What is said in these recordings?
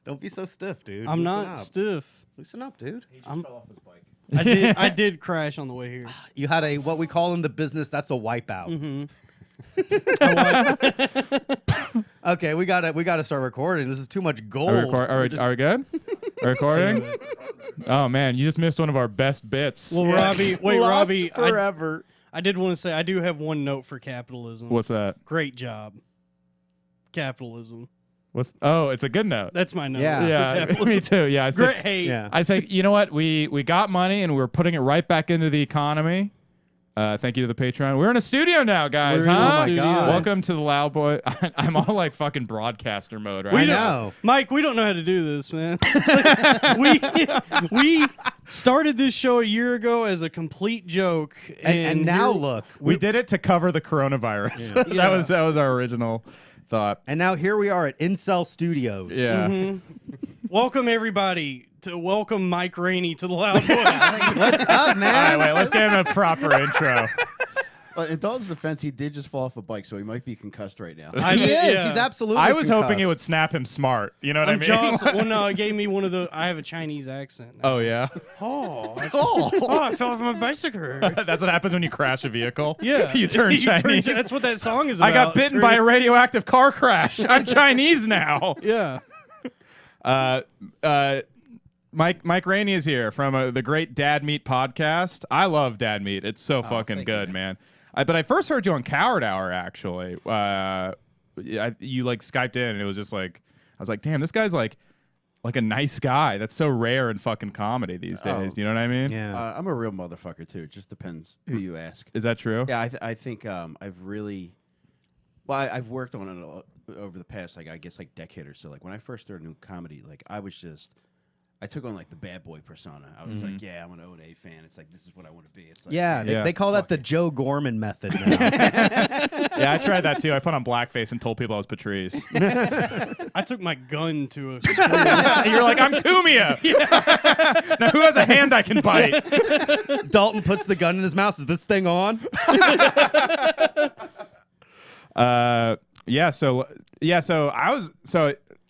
Don't be so stiff, dude. I'm Loosen not up. stiff. Loosen up, dude. He just fell off his bike. I did crash on the way here. You had a what we call in the business. That's a wipeout. Mm-hmm. Okay, we gotta start recording. This is too much gold. Are we good? Recording? Oh man, you just missed one of our best bits. Well, Robbie, wait, Lost Robbie, forever. I did want to say I do have one note for capitalism. What's that? Great job, capitalism. It's a good note. That's my note. Yeah. for Yeah, capitalism. me too. Yeah, Great. Hey, Yeah. I say, you know what? We got money and we're putting it right back into the economy. Thank you to the Patreon. We're in a studio now, guys. We're in huh? the studio. God. Welcome to the Loud Boy. I'm all like fucking broadcaster mode right I now. know. Mike, we don't know how to do this, man. we started this show a year ago as a complete joke, And now here- look. We did it to cover the coronavirus. Yeah. that was our original thought. And now here we are at Incel Studios. Yeah. Welcome everybody to welcome Mike Rainey to the Loud Boys. What's up, All right, man? wait. Let's give him a proper intro. Well, in Dalton's defense, he did just fall off a bike, so he might be concussed right now. I He mean, is. yeah. He's absolutely. I was hoping it concussed. would snap him smart. You know what I I'm mean? jealous. Well, no, it gave me one of the. I have a Chinese accent. Now. Oh yeah. Oh, Oh. I fell off my bicycle. That's what happens when you crash a vehicle. Yeah, You turn Chinese. That's what that song is about. I got bitten by a radioactive car crash. I'm Chinese now. Yeah. Mike Rainey is here from the great Dad Meat podcast. I love Dad Meat. It's so fucking thank good, you, man. But I first heard you on Coward Hour, actually. You like Skyped in, and it was just like, I was like, damn, this guy's like a nice guy. That's so rare in fucking comedy these days. Do you know what I mean? Yeah. I'm a real motherfucker, too. It just depends who you ask. Is that true? Yeah, I think I've really... Well, I've worked on it over the past, like, I guess, like, decade or so. Like, when I first started doing comedy, like, I took on, like, the bad boy persona. I was like, yeah, I'm an O&A fan. It's like, this is what I want to be. It's like, Yeah, Yeah. they call that the Joe Gorman method now. Yeah, I tried that too. I put on blackface and told people I was Patrice. I took my gun to a. You're like, I'm Kumia. Now who has a hand I can bite? Dalton puts the gun in his mouth. Is this thing on?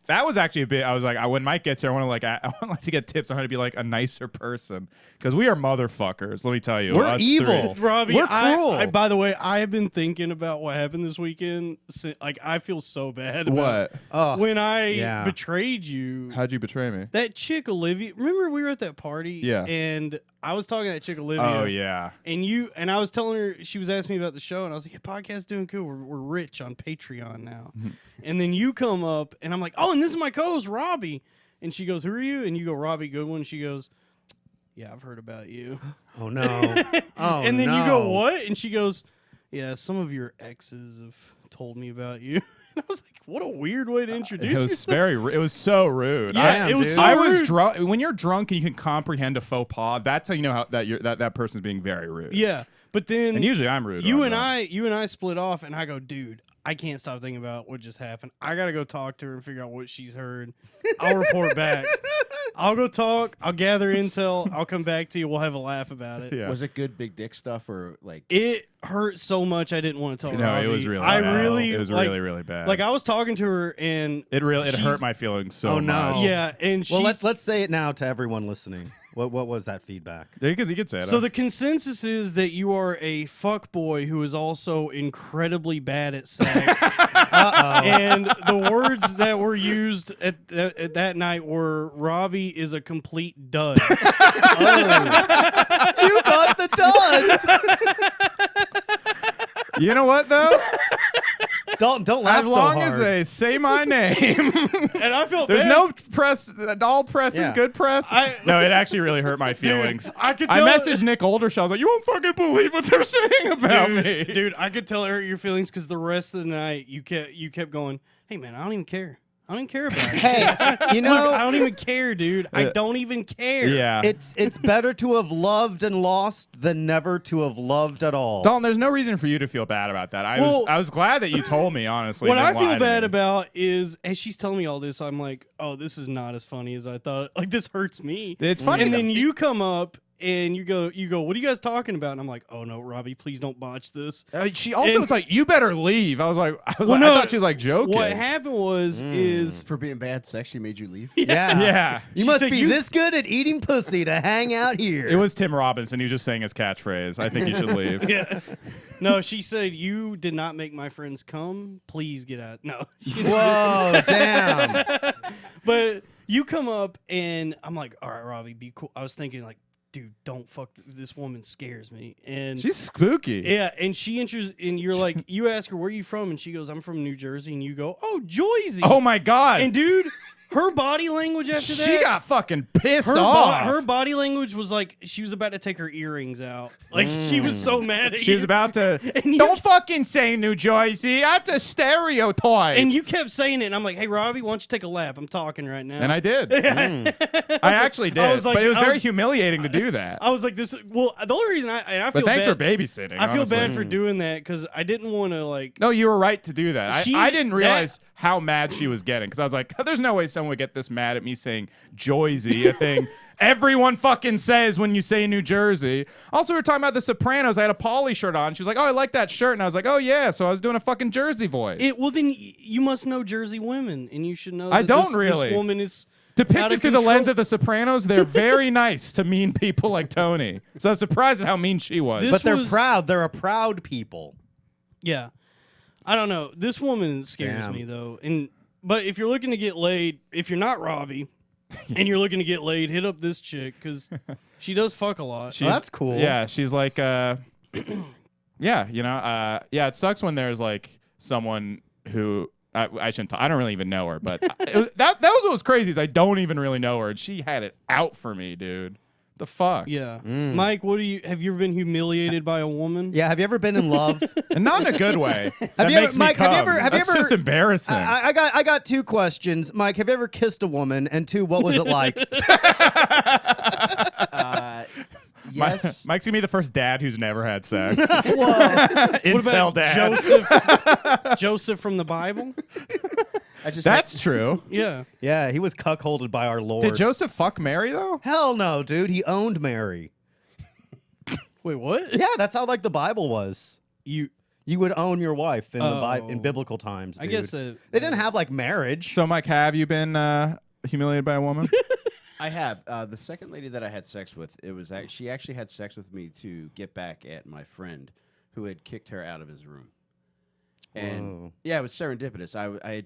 That was actually a bit. I was like, when Mike gets here, I want to get tips on how to be like a nicer person, because we are motherfuckers. Let me tell you, We're us evil. three. Robbie, We're cruel. by the way, I have been thinking about what happened this weekend. Like, I feel so bad about Oh, when I yeah. betrayed you. How'd you betray me? That chick Olivia. Remember we were at that party? Yeah. And I was talking to that chick Olivia. Oh yeah. And I was telling her, she was asking me about the show, and I was like, yeah, podcast's doing cool. We're rich on Patreon now. And then you come up, and I'm like, oh, and this is my co-host, Robbie. And she goes, who are you? And you go, Robbie Goodwin. She goes, yeah, I've heard about you. oh no. Oh, And then no. you go, what? And she goes, yeah, some of your exes have told me about you. And I was like, what a weird way to introduce It was yourself. it was so rude. Yeah, it was dude. so I was rude. drunk. When you're drunk and you can comprehend a faux pas, that's how you know how that person's being very rude. Yeah. But then And usually I'm rude. you when and I'm I split off, and I go, dude, I can't stop thinking about what just happened. I gotta go talk to her and figure out what she's heard. I'll report back. I'll go talk. I'll gather intel. I'll come back to you. We'll have a laugh about it. Yeah. Was it good big dick stuff or, like... It hurt so much I didn't want to tell No, Robbie. it was really I bad. really It was like, really, really bad. Like, I was talking to her, and It she's- hurt my feelings so Oh, no. much. yeah, and Well, she's let's say it now to everyone listening. What was that feedback? Yeah, you could say it. So the consensus is that you are a fuck boy who is also incredibly bad at sex. And the words that were used at that night were, Robbie is a complete dud. You got the done. You know what though? Dalton, don't laugh As so long hard. as they say my name, And I felt there's bad. no press. All press Yeah. is good press. No, it actually really hurt my feelings. I could I tell messaged Nick Oldershaw. I was like, "You won't fucking believe what they're saying about me." Dude, I could tell it hurt your feelings because the rest of the night you kept going, hey man, I don't even care. I don't even care about it. Hey, you Look, I know, don't even care, dude. I don't even care. Yeah. it's better to have loved and lost than never to have loved at all. Dalton, there's no reason for you to feel bad about that. I was glad that you told me, honestly. What I Didn't lie feel to bad me. about is, as she's telling me all this, I'm like, oh, this is not as funny as I thought. Like, this hurts me. It's funny. And then you come up and you go, what are you guys talking about? And I'm like, oh no, Robbie, please don't botch this. She also was like, "You better leave." I was like, I Well, no, thought she was like joking. What happened was is For being bad sex, she made you leave. Yeah. Yeah. You She must said be you- this good at eating pussy to hang out here. It was Tim Robinson. He was just saying his catchphrase. I think you should leave. yeah. No, she said you did not make my friends come. Please get out. No. Whoa, damn. But you come up and I'm like, all right, Robbie, be cool. I was thinking like, dude, don't fuck. This woman scares me. And She's spooky. yeah, and she enters, and you're like, you ask her where you from, and she goes, I'm from New Jersey, and you go, oh, Joyzy. Oh my god. And dude, her body language after that. She got fucking pissed her, off. her body language was like she was about to take her earrings out. Like she was so mad at She you. was about to. And you- Don't fucking say New Jersey. That's a stereotype. And you kept saying it, and I'm like, hey, Robbie, why don't you take a lap? I'm talking right now. And I did. I actually did. I was like- but it was I very was- humiliating to do that. I was like, this. Well, the only reason I feel But thanks bad, for babysitting. I feel honestly. bad for doing that because I didn't want to like. No, you were right to do that. She's- I didn't that- realize how mad she was getting because I was like, there's no way someone would get this mad at me saying Joyzy, a thing everyone fucking says when you say New Jersey. Also, we were talking about The Sopranos. I had a Polly shirt on. She was like, oh, I like that shirt. And I was like, oh, yeah. So I was doing a fucking Jersey voice. Well, then you must know Jersey women, and you should know. I that don't this really. woman is out Depicted of through the control. lens of The Sopranos, they're very nice to mean people like Tony. So I was surprised at how mean she was. This But they're was- proud. They're a proud people. Yeah, I don't know. This woman scares Damn. me though, but if you're looking to get laid, if you're not Robbie, and you're looking to get laid, hit up this chick because she does fuck a lot. She's- that's cool. Yeah, she's like, yeah, yeah, it sucks when there's like someone who I shouldn't. I don't really even know her, but that was what was crazy. Is I don't even really know her, and she had it out for me, dude. The fuck? Yeah, Mike, have you ever been humiliated by a woman? Yeah, have you ever been in love? And not in a good way. That you ever- makes me Mike, have you cum. ever- have you That's ever- just embarrassing. I got two questions. Mike, have you ever kissed a woman? And two, what was it like? Yes. Mike's gonna be the first dad who's never had sex. What Incel about dad. Joseph from the Bible? I just That's true. Yeah. Yeah, he was cuckolded by our Lord. Did Joseph fuck Mary though? Hell no, dude. He owned Mary. Wait, what? Yeah, that's how like the Bible was. You? You would own your wife in in Oh. biblical times. I Dude. guess they didn't have like marriage. So, Mike, have you been humiliated by a woman? I have. The second lady that I had sex with, she actually had sex with me to get back at my friend who had kicked her out of his room. And Whoa. yeah, it was serendipitous. I had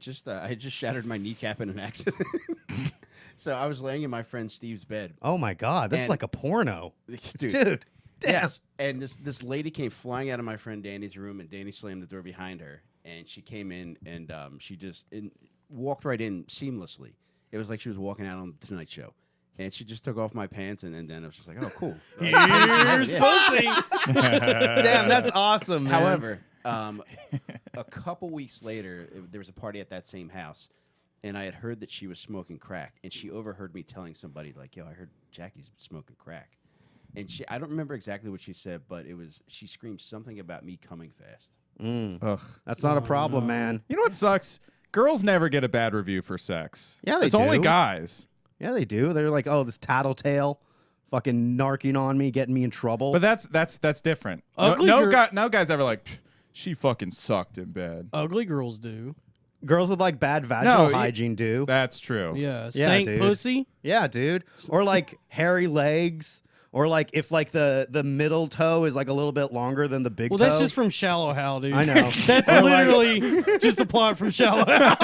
just shattered my kneecap in an accident. So I was laying in my friend Steve's bed. Oh my God, this is And- like a porno, Dude. dude. Damn. Yes. And this lady came flying out of my friend Danny's room, and Danny slammed the door behind her. And she came in, and she just walked right in seamlessly. It was like she was walking out on the Tonight Show. And she just took off my pants, and then I was just like, oh, cool. Here's pussy. Damn, that's awesome, man. However, a couple weeks later, there was a party at that same house, and I had heard that she was smoking crack, and she overheard me telling somebody, like, yo, I heard Jackie's smoking crack. And I don't remember exactly what she said, but she screamed something about me coming fast. Ugh. That's not a problem, man. You know what sucks? Girls never get a bad review for sex. Yeah, they It's only do. guys. Yeah, they do. They're like, oh, this tattletale, fucking narking on me, getting me in trouble. But that's different. Ugly No girl- guy, no guy's ever like, "Pff, she fucking sucked in bed. Ugly girls do. Girls with like bad vaginal No, hygiene do. That's true. Yeah. Stank dude. pussy. Yeah, dude. Or like hairy legs. Or like if like the middle toe is like a little bit longer than the big Well, toe. that's just from Shallow Hal, dude. I know. That's Or like- literally just a plot from Shallow Hal.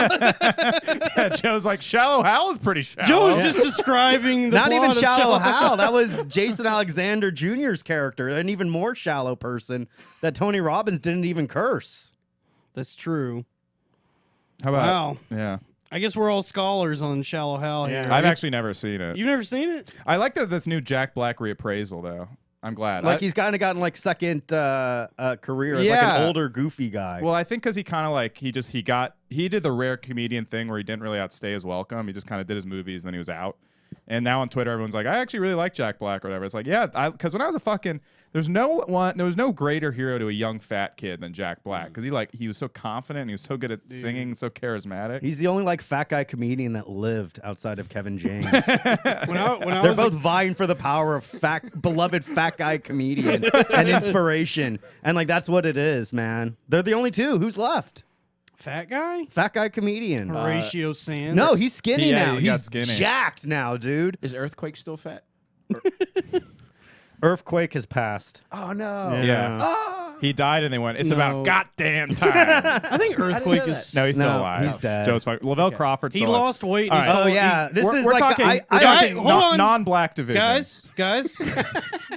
Yeah, Joe's like, Shallow Hal is pretty shallow. Joe was just describing the not plot even of shallow Hal. That was Jason Alexander Jr.'s character, an even more shallow person that Tony Robbins didn't even curse. That's true. How about? Wow. Yeah. I guess we're all scholars on Shallow Hal here. I've actually never seen it. You've never seen it? I like this new Jack Black reappraisal, though. I'm glad. Like he's kind of gotten like second career as like Yeah. an older goofy guy. Well, I think because he kind of like he did the rare comedian thing where he didn't really outstay his welcome. He just kind of did his movies and then he was out. And now on Twitter, everyone's like, I actually really like Jack Black or whatever. It's like, yeah, because when I was a fucking, there was no greater hero to a young fat kid than Jack Black, because he was so confident, and he was so good at singing, so charismatic. He's the only like fat guy comedian that lived outside of Kevin James. when I They're was both vying for the power of beloved fat guy comedian and inspiration, and like that's what it is, man. They're the only two. Who's left? fat guy, Fat guy comedian. Horatio Sands. No, he's skinny Yeah, now. he got He's skinny. jacked now, dude. Is Earthquake still fat? Earthquake has passed. Oh no. Yeah. He died, and they went, it's No. about goddamn time. I think Earthquake know is. No, he's still No, alive. he's dead. Joe's fucking. Lavelle Crawford's He still alive. lost weight. All and right. he's Oh called- yeah, this we're is we're like talking, I, we're I, talking hold on. non-black division. guys.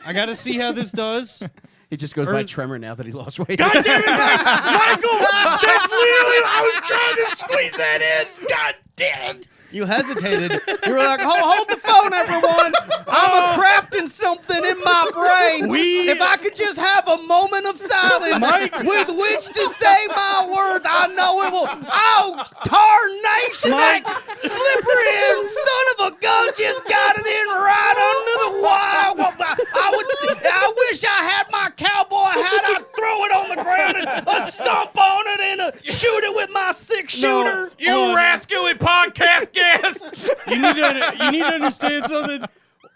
I got to see how this does. He just goes by Earth- Tremor now that he lost weight. God damn it, Michael! That's literally. I was trying to squeeze that in. God damn it! you hesitated. You were like, hold the phone, everyone. I'm crafting something in my brain. If I could just have a moment of silence with which to say my words, I know it will. Oh, tarnation! That slippery son of a gun just got it in right under the wire. I wish I had my cowboy hat. I'd throw it on the ground and stomp on it and shoot it with my 6-shooter. You rascally podcast guest. You need to understand something.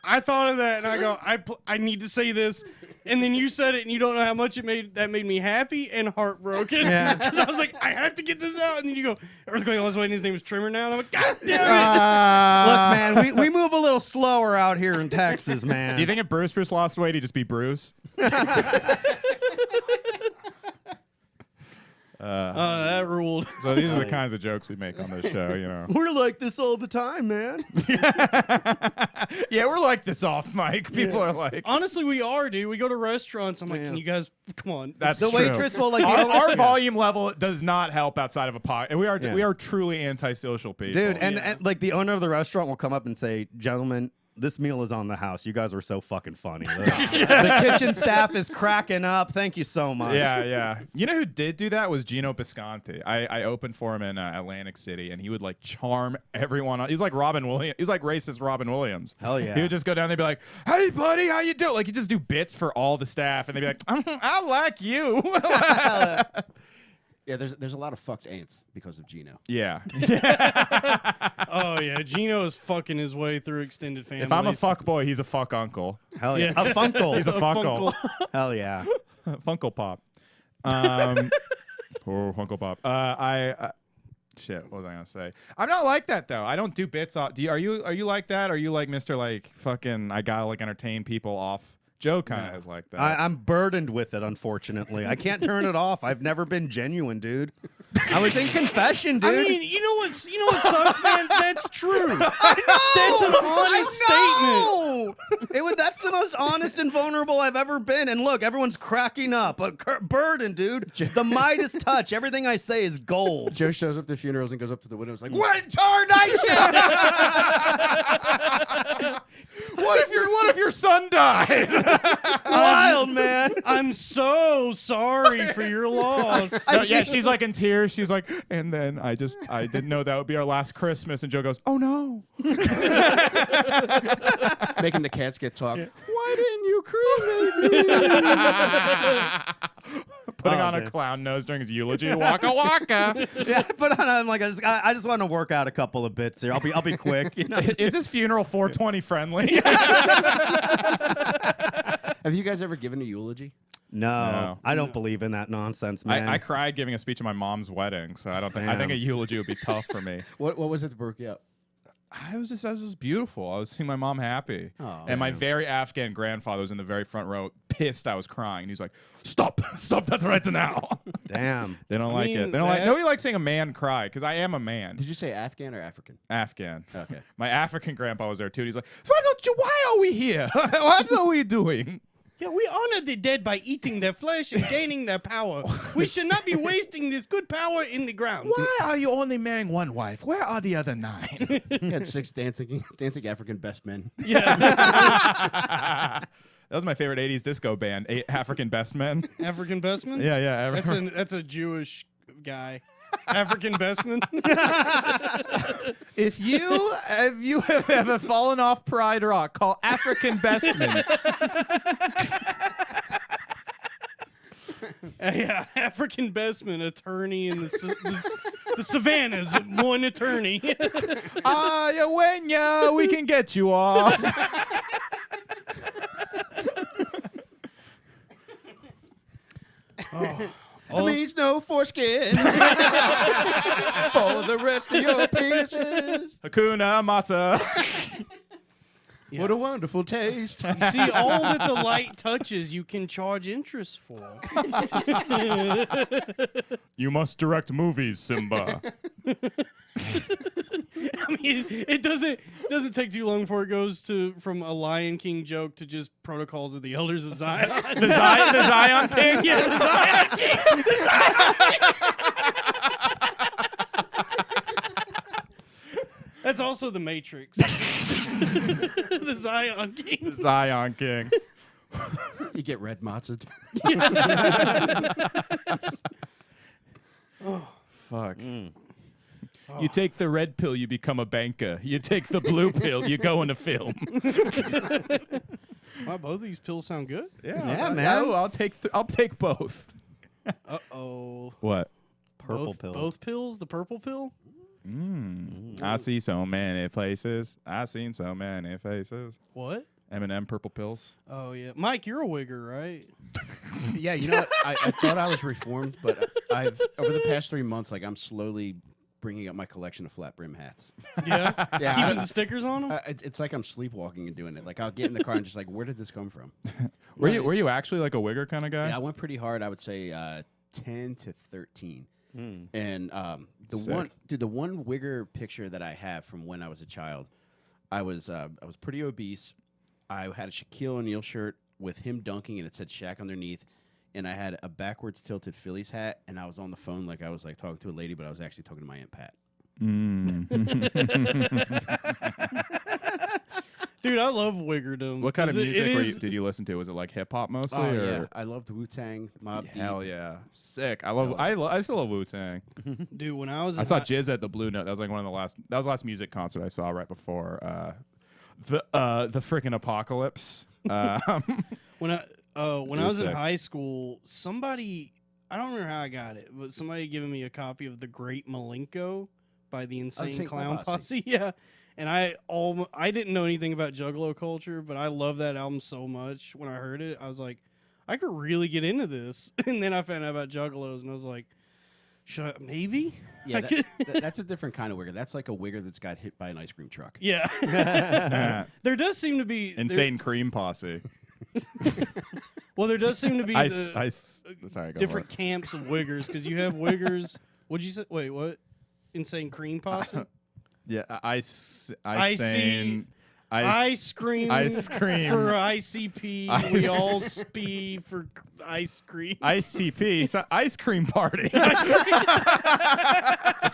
I thought of that and I go, I need to say this, and then you said it and you don't know how much made me happy and heartbroken. Yeah. Because I was like, I have to get this out, and then you go, Earthquake lost weight and his name is Trimmer now, and I'm like, God damn it! Look, man, we move a little slower out here in Texas, man. Do you think if Bruce lost weight, he'd just be Bruce? That ruled. So these are the kinds of jokes we make on this show, you know. we're like this all the time, man? Yeah, we're like this off mic. People are like, Honestly, we are, dude. We go to restaurants. I'm like, can you guys come on? that's The true. waitress will like Our volume level does not help outside of a pot. And we are truly antisocial people. dude, and like the owner of the restaurant will come up and say, "Gentlemen, this meal is on the house. You guys were so fucking funny. The kitchen staff is cracking up. Thank you so much." Yeah. You know who did do that was Gino Bisconti. I opened for him in Atlantic City, and he would like charm everyone. He's like Robin Williams. He's like racist Robin Williams. Hell yeah. He would just go down there and be like, "Hey, buddy, how you doing?" Like he'd just do bits for all the staff, and they'd be like, "I like you." Yeah, there's a lot of fucked ants because of Gino. Yeah. Oh yeah, Gino is fucking his way through extended families. If I'm a fuck boy, he's a fuck uncle. Hell yeah. Yeah. A Funkle. He's a funkle. Hell yeah. Funkle Pop. Funkle Pop. Shit, what was I gonna say? I'm not like that though. I don't do bits off. Are you like that? Are you like Mr. like fucking I gotta like entertain people off? Joe kind of is like that. I'm burdened with it, unfortunately. I can't turn it off. I've never been genuine, dude. I was in confession, dude. I mean, you know what sucks, man? That's true. I know! That's an honest statement. That's the most honest and vulnerable I've ever been. And look, everyone's cracking up. Burden, dude. The Midas touch. Everything I say is gold. Joe shows up to funerals and goes up to the windows like, What in tarnation? What if your son died? Wild, man. I'm so sorry for your loss. No, yeah, she's like in tears. She's like, and then I didn't know that would be our last Christmas. And Joe goes, oh no. making the cats get talk. Why didn't you cremate me? Putting on man. a clown nose during his eulogy. Waka waka. Yeah, but I'm like, I just want to work out a couple of bits here. I'll be quick. You know, Is this funeral 420 friendly? Have you guys ever given a eulogy? no, I don't believe in that nonsense, man. I cried giving a speech at my mom's wedding, so I don't think I think a eulogy would be tough for me. What was it that broke you up? I was just beautiful. I was seeing my mom happy. Oh, And my man. very Afghan grandfather was in the very front row, pissed I was crying. He's like, stop that right now. Damn. They don't like mean, it. They don't like. that- Nobody likes seeing a man cry because I am a man. Did you say Afghan or African? Afghan. Okay. My African grandpa was there too. And he's like, why are we here? What are we doing? Yeah, we honor the dead by eating their flesh and gaining their power. We should not be wasting this good power in the ground. Why are you only marrying one wife? Where are the other 9? He had 6 dancing African best men. That was my favorite 80s disco band, 8 African Best Men. African bestman? Yeah. That's a Jewish guy, African Bestman. If you have ever fallen off Pride Rock, call African Bestman. Yeah, African Bestman, attorney in the Savannahs, one attorney. When we can get you off. It means no foreskin for the rest of your penises. Hakuna Matata. What a wonderful taste. You see, all that the light touches, you can charge interest for. You must direct movies, Simba. I mean, it doesn't take too long before it goes from a Lion King joke to just Protocols of the Elders of Zion. The Zion King? Yeah, the Zion King. The Zion King. That's also the Matrix. The Zion King. The Zion King. You get red matzoed. Fuck. You take the red pill, you become a banker. You take the blue pill, you go into film. Wow, both of these pills sound good. Yeah, man. I'll take both. Uh-oh. What? Purple pill. Both pills? The purple pill? I see so many places. I seen so many faces. What? M&M purple pills. Oh, yeah. Mike, you're a wigger, right? Yeah, you know what? I thought I was reformed, but I've over the past 3 months, like I'm slowly bringing up my collection of flat brim hats. Yeah? Yeah, Keeping the stickers on them? It's like I'm sleepwalking and doing it. Like I'll get in the car and just like, where did this come from? Were you actually like a wigger kind of guy? Yeah, I went pretty hard. I would say 10 to 13. And the one wigger picture that I have from when I was a child, I was pretty obese. I had a Shaquille O'Neal shirt with him dunking, and it said Shaq underneath. And I had a backwards tilted Phillies hat, and I was on the phone like I was like talking to a lady, but I was actually talking to my Aunt Pat. Dude, I love wiggerdom. What kind of 'cause music did you listen to? Was it like hip hop mostly? Or? Yeah, I loved Wu-Tang, Mobb Deep. Hell yeah, sick! I still love Wu-Tang. Dude, when I was I saw Jizz at the Blue Note. That was like one of the last. That was the last music concert I saw right before the freaking apocalypse. when I was in sick. high school, somebody, I don't remember how I got it, but somebody had given me a copy of The Great Malenko by the Insane Insane Clown Clown Posse. Yeah. And I didn't know anything about Juggalo culture, but I love that album so much. When I heard it, I was like, I could really get into this. And then I found out about Juggalos, and I was like, should I, maybe? Yeah, that's a different kind of wigger. That's like a wigger that's got hit by an ice cream truck. Yeah. There does seem to be Insane Cream Posse. Well, there does seem to be sorry, go different for it. camps of wiggers, because you have wiggers. What'd you say? Wait, what? Insane Cream Posse? Yeah, Ice cream for ICP. We all spee for ice cream. ICP, so ice cream party. It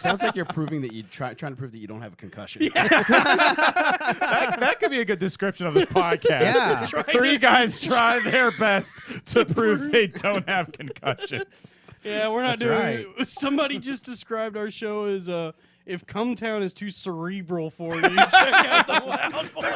sounds like you're proving that trying to prove that you don't have a concussion. that could be a good description of this podcast. Yeah. Three guys try their best to prove they don't have concussions. Yeah, we're not That's doing it. Somebody just described our show as if Cumtown is too cerebral for you, check out the Loud Boys.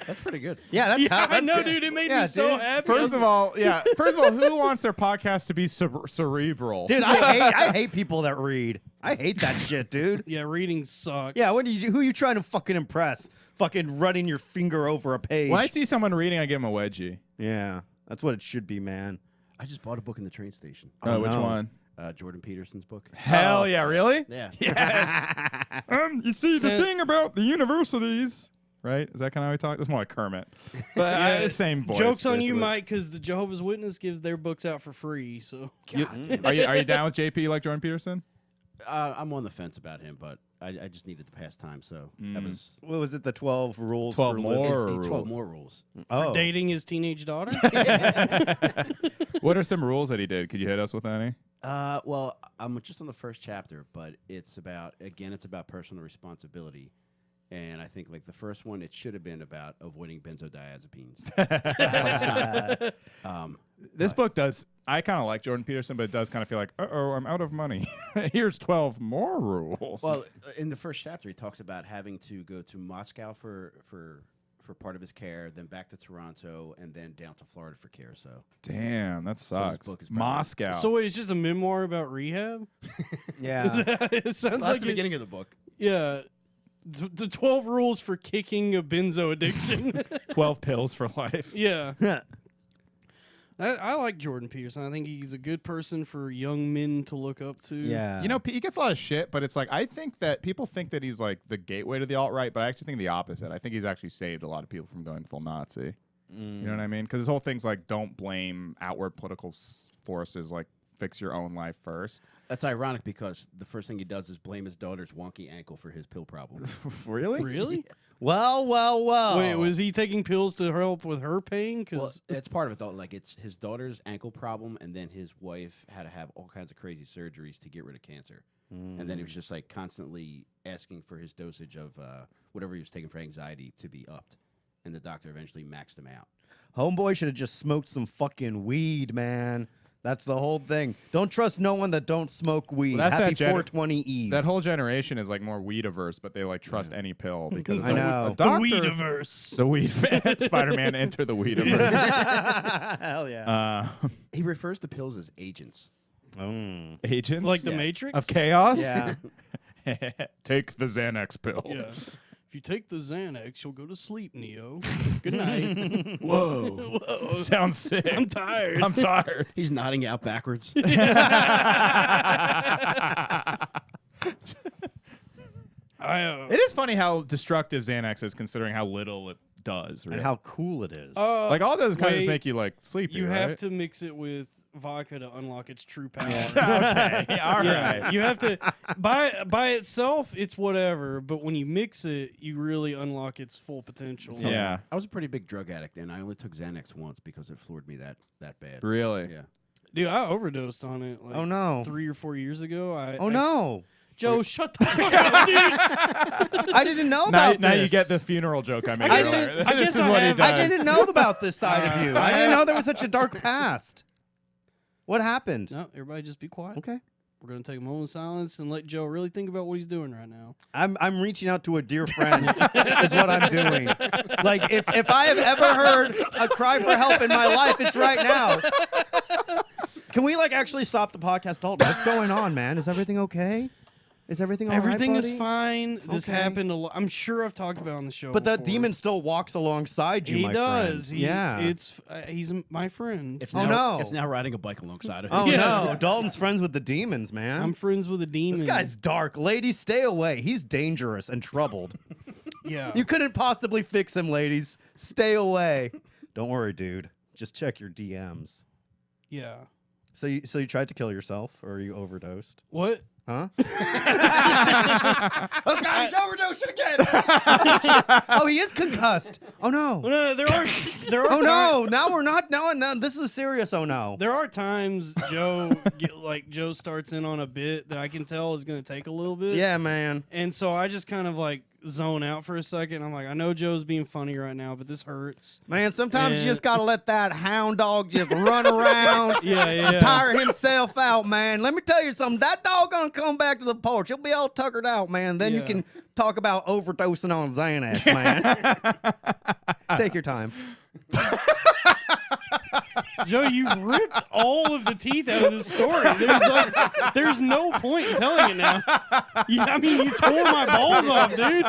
That's pretty good. Yeah, that's how. I That's know, good. dude. It made me so dude. happy. First of all, who wants their podcast to be cerebral? Dude, I hate people that read. I hate that shit, dude. Yeah, reading sucks. Yeah, who are you trying to fucking impress? Fucking running your finger over a page. When I see someone reading, I give them a wedgie. Yeah, that's what it should be, man. I just bought a book in the train station. Oh, Which no. one? Jordan Peterson's book. Hell yeah, really? Yeah. Yes. You see, the thing about the universities, right? Is that kind of how we talk? That's more like Kermit. But the same voice. Joke's on you, basically. Mike, because the Jehovah's Witness gives their books out for free. So Are you down with JP? You like Jordan Peterson? I'm on the fence about him, but I just needed to pass time, so that was What was it? The 12 rules. 12 for more living? or it's 12 rules? more rules. Oh, dating his teenage daughter. What are some rules that he did? Could you hit us with any? Well, I'm just on the first chapter, but it's about personal responsibility. And I think like the first one, it should have been about avoiding benzodiazepines. But it's not. This book does. I kind of like Jordan Peterson, but it does kind of feel like, I'm out of money. Here's 12 more rules. Well, in the first chapter, he talks about having to go to Moscow for part of his care, then back to Toronto, and then down to Florida for care. So damn, that sucks. book is probably- Moscow. So wait, it's just a memoir about rehab? Yeah. It sounds that's like the beginning of the book. Yeah. The 12 rules for kicking a benzo addiction. 12 pills for life. Yeah. I like Jordan Peterson. I think he's a good person for young men to look up to. Yeah. You know, he gets a lot of shit, but it's like, I think that people think that he's like the gateway to the alt-right, but I actually think the opposite. I think he's actually saved a lot of people from going full Nazi. You know what I mean? Because his whole thing's like, don't blame outward political forces, like fix your own life first. That's ironic because the first thing he does is blame his daughter's wonky ankle for his pill problem. Really? Really? Well. Wait, was he taking pills to help with her pain? Well, Because it's part of it though. Like it's his daughter's ankle problem, and then his wife had to have all kinds of crazy surgeries to get rid of cancer. And then he was just like constantly asking for his dosage of whatever he was taking for anxiety to be upped, and the doctor eventually maxed him out. Homeboy should have just smoked some fucking weed, man. That's the whole thing. Don't trust no one that don't smoke weed. Well, that's Happy that 420 Eve. That whole generation is like more weed-averse, but they like trust any pill because I know. a the doctor, weediverse. the weed Spider-Man enter the weediverse. Hell yeah. He refers to pills as agents. Agents Like the Yeah. Matrix? of chaos. Yeah. Take the Xanax pill. Yeah. If you take the Xanax, you'll go to sleep, Neo. Good night. Whoa. Whoa. Sounds sick. I'm tired. I'm tired. He's nodding out backwards. It is funny how destructive Xanax is, considering how little it does. Really. And how cool it is. like all it does is kind of just wait, make you like sleepy. You right? have to mix it with vodka to unlock its true power. Okay. All Yeah, right. you have to by itself. It's whatever, but when you mix it, you really unlock its full potential. Yeah. I was a pretty big drug addict, and I only took Xanax once because it floored me that bad. Really. Yeah. Dude, I overdosed on it. Like Oh, no. 3 or 4 years ago. Oh, no. Joe, shut the fuck up, dude. I didn't know Now, about now this. you get the funeral joke I made I earlier. did- I This guess is I what he have- does. I didn't know about this side of you. I didn't know there was such a dark past. What happened? No, everybody just be quiet. Okay. We're going to take a moment of silence and let Joe really think about what he's doing right now. I'm reaching out to a dear friend is what I'm doing. Like if I have ever heard a cry for help in my life, it's right now. Can we like actually stop the podcast? Dalton, what's going on, man? Is everything okay? Is everything all right, Everything is buddy? fine. This Okay. happened a lot. I'm sure I've talked about it on the show But that before. demon still walks alongside you, He my does. friend. He, Yeah. He's my friend. It's Oh, now, no. It's now riding a bike alongside of him. Oh Yeah. no, Dalton's friends with the demons, man. I'm friends with a demon. This guy's dark. Ladies, stay away. He's dangerous and troubled. Yeah. You couldn't possibly fix him, ladies. Stay away. Don't worry, dude. Just check your DMs. Yeah. So you tried to kill yourself, or you overdosed? What? Huh? Oh God, he's overdosing again. Oh, he is concussed. Oh no. Well, no, there are. Oh no. Now we're not. No. This is a serious. Oh no. There are times Joe Joe starts in on a bit that I can tell is going to take a little bit. Yeah, man. And so I just kind of like zone out for a second. I'm like, I know Joe's being funny right now, but this hurts. Man, sometimes you And- just gotta let that hound dog just run around. Yeah. Tire himself out, man. Let me tell you something. That dog gonna come back to the porch. He'll be all tuckered out, man. Then you Yeah. can talk about overdosing on Xanax, man. Take your time. Joe, you've ripped all of the teeth out of this story. There's no point in telling it now. You tore my balls off, dude.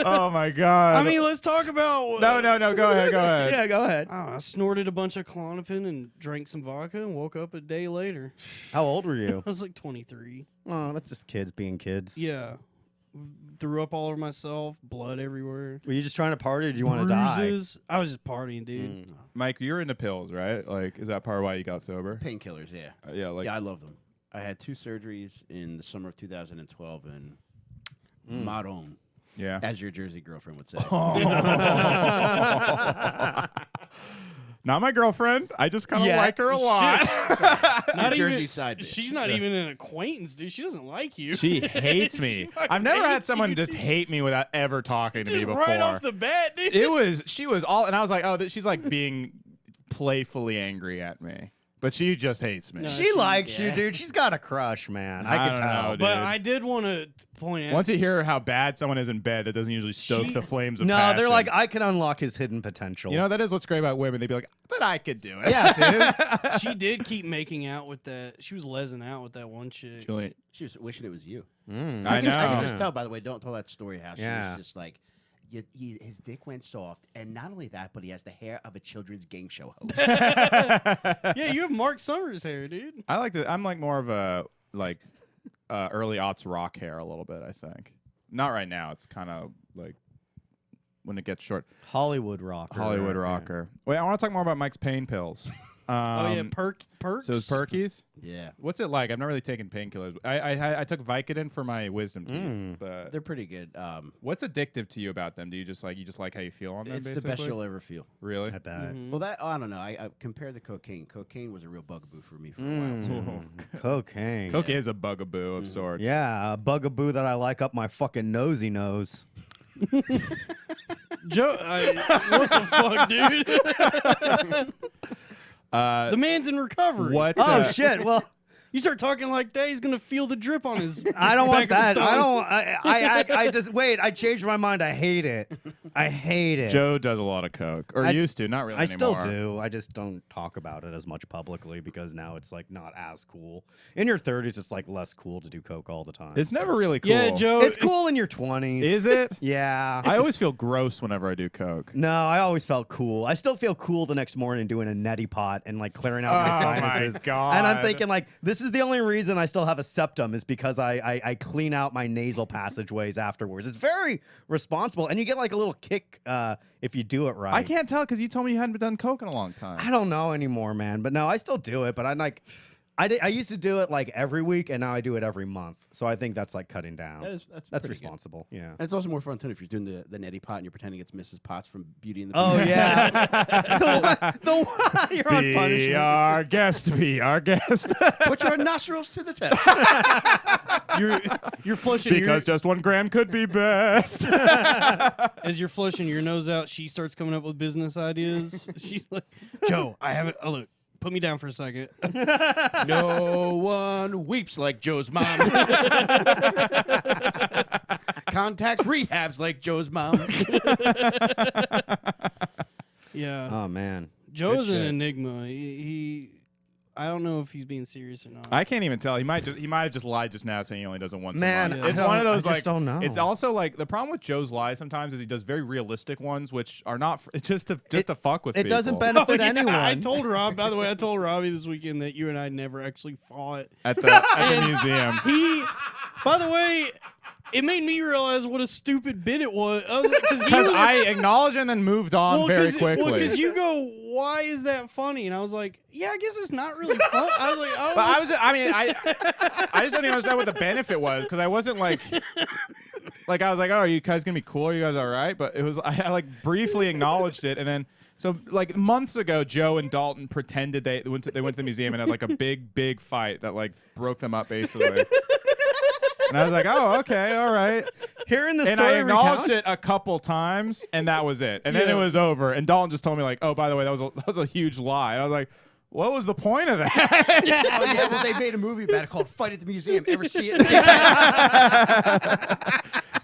Oh my god. I mean, let's talk about. no. Go ahead. Go ahead. Yeah, go ahead. I don't know, I snorted a bunch of Klonopin and drank some vodka and woke up a day later. How old were you? I was like 23. Oh, that's just kids being kids. Yeah. Threw up all over myself, blood everywhere. Were you just trying to party or did you want to die? Bruises. I was just partying, dude. Mike, you're into pills, right? Like, is that part of why you got sober? Painkillers, yeah. Yeah, like Yeah, I love them. I had 2 surgeries in the summer of 2012, and Maron, yeah. as your Jersey girlfriend would say. Not my girlfriend. I just kind of Yeah. like her a lot. Not Jersey even, side bitch. She's not even an acquaintance, dude. She doesn't like you. She hates me. fucking I've never had hates someone you, just dude. hate me without ever talking to me Just before. right off the bat, dude. She was all, and I was like, oh, she's like being playfully angry at me, but she just hates me. No, She likes you, dude. She's got a crush, man. I can don't tell. know, dude. But I did want to point out. Once you hear how bad someone is in bed, that doesn't usually stoke the flames of No, passion. they're like, I can unlock his hidden potential. You know, that is what's great about women. They'd be like, but I could do it. Yeah, dude. she did keep making out with that. She was lezzing out with that one chick. Julie, She was wishing it was you. I know. I can just tell, by the way, don't tell that story how she Yeah. was just like, his dick went soft. And not only that, but he has the hair of a children's game show host. Yeah, you have Mark Summers hair, dude. I like to. I'm like more of a like early aughts rock hair a little bit. I think not right now. It's kind of like when it gets short. Hollywood rocker. Hollywood Yeah. rocker. Wait, I want to talk more about Mike's pain pills. Oh yeah, perks. So it's Perkies. Yeah. What's it like? I've not really taken painkillers. I took Vicodin for my wisdom teeth, Mm. but They're pretty good. what's addictive to you about them? Do you just like how you feel on them? It's the basically? best you'll ever feel. Really? I bet. Mhm. Well, I don't know. I compared to cocaine. Cocaine was a real bugaboo for me for a while, too. Cocaine. Coke is a bugaboo of sorts. Yeah, a bugaboo that I like up my fucking nosy nose. Joe, what the fuck, dude? The man's in recovery. What? Oh shit! Well, You start talking like that, he's gonna feel the drip on his. I don't want back of that. his I tongue. don't. I just wait. I changed my mind. I hate it. I hate it. Joe does a lot of coke, or I- used to, not really I anymore. still do. I just don't talk about it as much publicly because now it's like not as cool. In your 30s, it's like less cool to do coke all the time. It's never really cool. Yeah, Joe. It's cool in your 20s. Is it? Yeah. I always feel gross whenever I do coke. No, I always felt cool. I still feel cool the next morning doing a neti pot and like clearing out my Oh, my sinuses. God. And I'm thinking like this is the only reason I still have a septum is because I clean out my nasal passageways afterwards. It's very responsible, and you get like a little kick if you do it right. I can't tell because you told me you hadn't done coke in a long time. I don't know anymore, man. But no, I still do it. But I'm like, I used to do it like every week, and now I do it every month. So I think that's like cutting down. That's That's pretty good. responsible. Yeah. And it's also more fun too if you're doing the neti pot and you're pretending it's Mrs. Potts from Beauty and the Oh Beast. yeah. the one you're on Be punishment. our guest. Be our guest. Put your nostrils to the test. You're flushing because just 1 gram could be best. as you're flushing your nose out, she starts coming up with business ideas. She's like, Joe, I haven't. Oh look, put me down for a second. No one weeps like Joe's mom. Contacts rehabs like Joe's mom. Yeah, Oh man. Joe's Good an shit. enigma. He I don't know if he's being serious or not. I can't even tell. He might have just lied just now saying he only does it once Man, a month. I It's don't- one of those I like just don't know. It's also like the problem with Joe's lies sometimes is he does very realistic ones which are not it's just to fuck with It people. doesn't benefit Oh, yeah, anyone. I told Rob. By the way, I told Robbie this weekend that you and I never actually fought. at the museum. By the way, it made me realize what a stupid bit it was. I was like, Because I acknowledged and then moved on very quickly. Well, because you go, why is that funny? And I was like, yeah, I guess it's not really fun. I was like, oh. But I just don't even understand what the benefit was because I wasn't like I was like, oh, are you guys gonna be cool? Are you guys all right? But it was I like briefly acknowledged it and then so like months ago, Joe and Dalton pretended they went to the museum and had like a big fight that like broke them up basically. And I was like, oh, okay, all right. Hearing the And story I acknowledged recounted- it a couple times, and that was it. And then Yeah. it was over. And Dalton just told me like, oh, by the way, that was a huge lie. And I was like, what was the point of that? Oh yeah, well they made a movie about it called Fight at the Museum. Ever see it?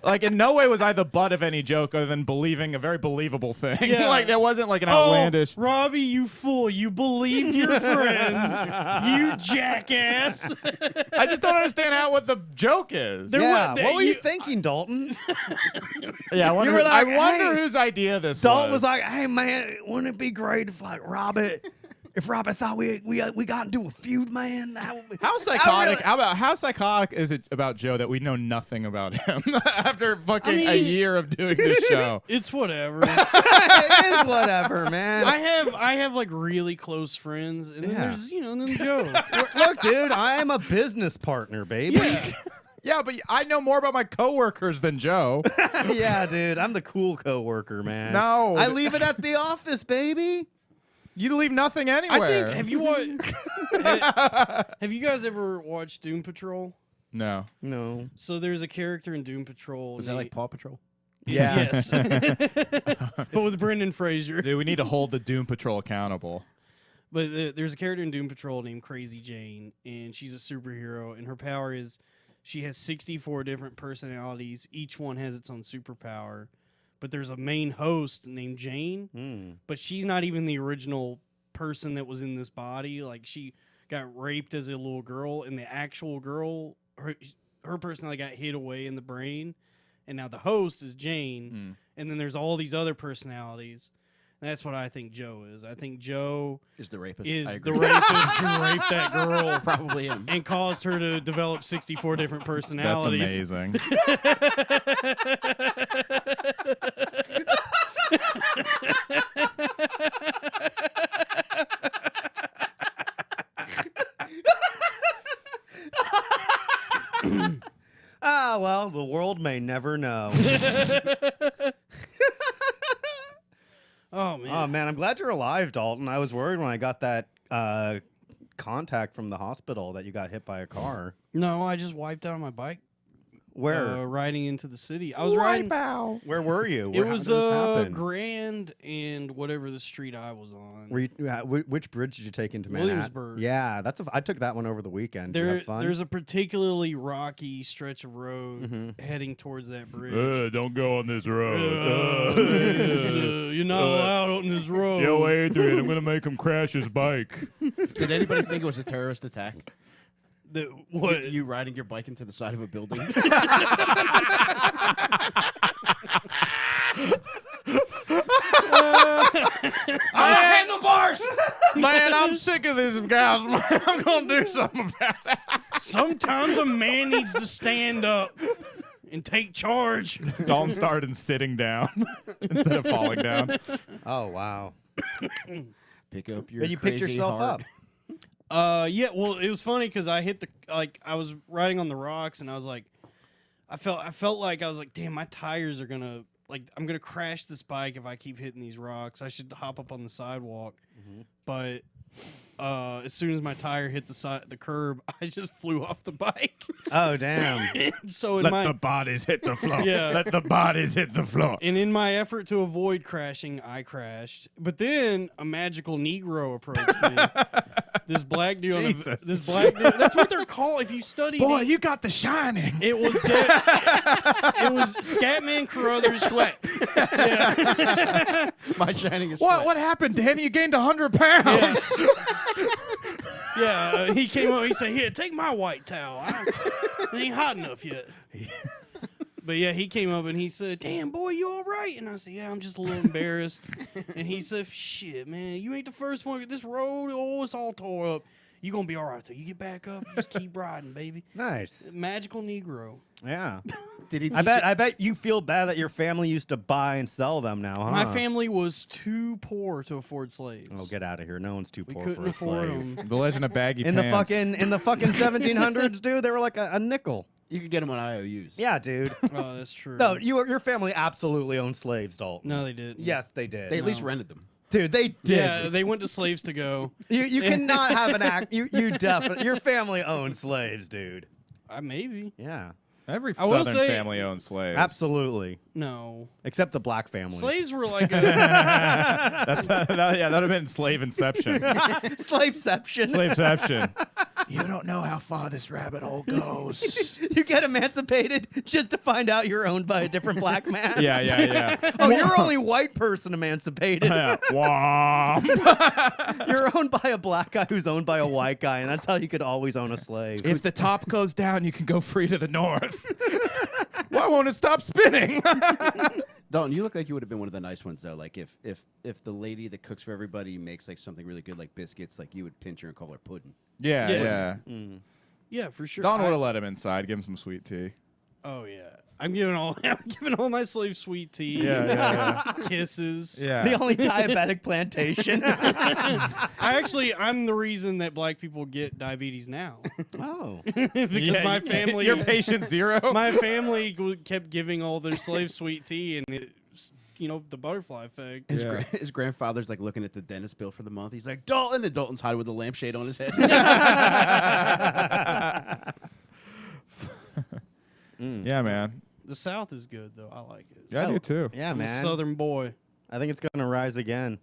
Like in no way was I the butt of any joke other than believing a very believable thing. Yeah. Like there wasn't like an outlandish. Oh, Robbie, you fool! You believed your friends, you jackass. I just don't understand what the joke is. There Yeah. was- What were you you- thinking, Dalton? Yeah, I wonder, were like, I wonder hey. whose idea this Dalton was. was like, "Hey man, wouldn't it be great if like Robbie, thought we got into a feud, man? How psychotic? How psychotic is it about Joe that we know nothing about him after fucking a mean- year of doing this show? It's whatever. It is whatever, man. I have like really close friends, and then Yeah. there's and then Joe. Look, dude, I am a business partner, baby. Yeah, but I know more about my coworkers than Joe. Yeah, dude, I'm the cool coworker, man. No. I leave it at the office, baby. You leave nothing anywhere. I think have you watched? Have you guys ever watched Doom Patrol? No. No. So there's a character in Doom Patrol. Was that like Paw Patrol? Yeah. Yes. But with Brendan Fraser. Dude, we need to hold the Doom Patrol accountable. But there's a character in Doom Patrol named Crazy Jane, and she's a superhero, and her power is she has 64 different personalities. Each one has its own superpower. But there's a main host named Jane, but she's not even the original person that was in this body. Like, she got raped as a little girl, and the actual girl, her personality got hid away in the brain, and now the host is Jane, and then there's all these other personalities. That's what I think Joe is. I think Joe Is the rapist? is I the agree. rapist who raped that girl Probably him. and caused her to develop 64 different That's personalities. amazing. Well, the world may never know. Oh, man. Oh, man, I'm glad you're alive, Dalton. I was worried when I got that contact from the hospital that you got hit by a car. No, I just wiped out on my bike. Where? Riding into the city. I was riding. Where were you? It How was did this happen? Grand and whatever the street I was on. Were you, which bridge did you take into Manhattan? Williamsburg. Yeah, I took that one over the weekend. Did you have fun? There's a particularly rocky stretch of road heading towards that bridge. Don't go on this road. You're not allowed on this road. Yo, Adrian, I'm going to make him crash his bike. Did anybody think it was a terrorist attack? What? You riding your bike into the side of a building? Handlebars! Man, I'm sick of these guys, man. I'm going to do something about that. Sometimes a man needs to stand up and take charge. Dalton started sitting down instead of falling down. Oh, wow. Pick up your But you picked crazy yourself heart. up. Yeah, well, it was funny because I hit I was riding on the rocks and I was like, I felt like I was like, damn, my tires are gonna, I'm gonna crash this bike if I keep hitting these rocks. I should hop up on the sidewalk. But as soon as my tire hit the curb, I just flew off the bike. Oh, damn. So bodies hit the floor. Yeah. Let the bodies hit the floor. And in my effort to avoid crashing, I crashed. But then a magical Negro approached me. This black dude. Jesus. This black dude. That's what they're called. If you study, Boy, you got the shining. it was it was Scatman Carruthers. Sweat. Yeah. My shining is sweat. What happened, Danny? You gained 100 pounds. Yeah, he came up. He said, "Here, take my white towel. It ain't hot enough yet." But yeah, he came up and he said, "Damn, boy, you all right?" And I said, "Yeah, I'm just a little embarrassed." And he said, "Shit, man, you ain't the first one. This road, it's all tore up. You gonna be all right though. You get back up, you just keep riding, baby." Nice. Magical Negro. Yeah. Did he? I bet you feel bad that your family used to buy and sell them now, huh? My family was too poor to afford slaves. Oh, get out of here. No one's too We poor couldn't for a afford slave. them. The Legend of Baggy In the Pants. fucking 1700s, dude, they were like a nickel. You could get them on IOUs. Yeah, dude. Oh, that's true. No, your family absolutely owned slaves, Dalton. No, they didn't. Yes, they did. They at least rented them. Dude, they did. Yeah, they went to slaves to go. You cannot have an act. You definitely. Your family owned slaves, dude. Maybe. Yeah, Every I will Southern say- family owns slaves. absolutely. No. Except the black families. Slaves were like a. That would have been slave inception. Slaveception. Slaveception. You don't know how far this rabbit hole goes. You get emancipated just to find out you're owned by a different black man. Yeah. Oh, you're only white person emancipated. Womp. You're owned by a black guy who's owned by a white guy, and that's how you could always own a slave. If the top goes down, you can go free to the north. Why won't it stop spinning? Dalton, you look like you would have been one of the nice ones though. Like if the lady that cooks for everybody makes like something really good, like biscuits, like you would pinch her and call her pudding. Yeah. Yeah, for sure. Don would have let him inside, give him some sweet tea. Oh yeah, I'm giving all my slaves sweet tea. Yeah. Kisses. Yeah. The only diabetic plantation. I'm the reason that black people get diabetes now. Oh. Because my family, You're patient zero. my family kept giving all their slaves sweet tea, and it, the butterfly effect. His grandfather's like looking at the dentist bill for the month. He's like, Dalton, and Dalton's hiding with a lampshade on his head. Yeah, man. The South is good though. I like it. Yeah, I do too. Yeah, I'm man. a Southern boy. I think it's going to rise again.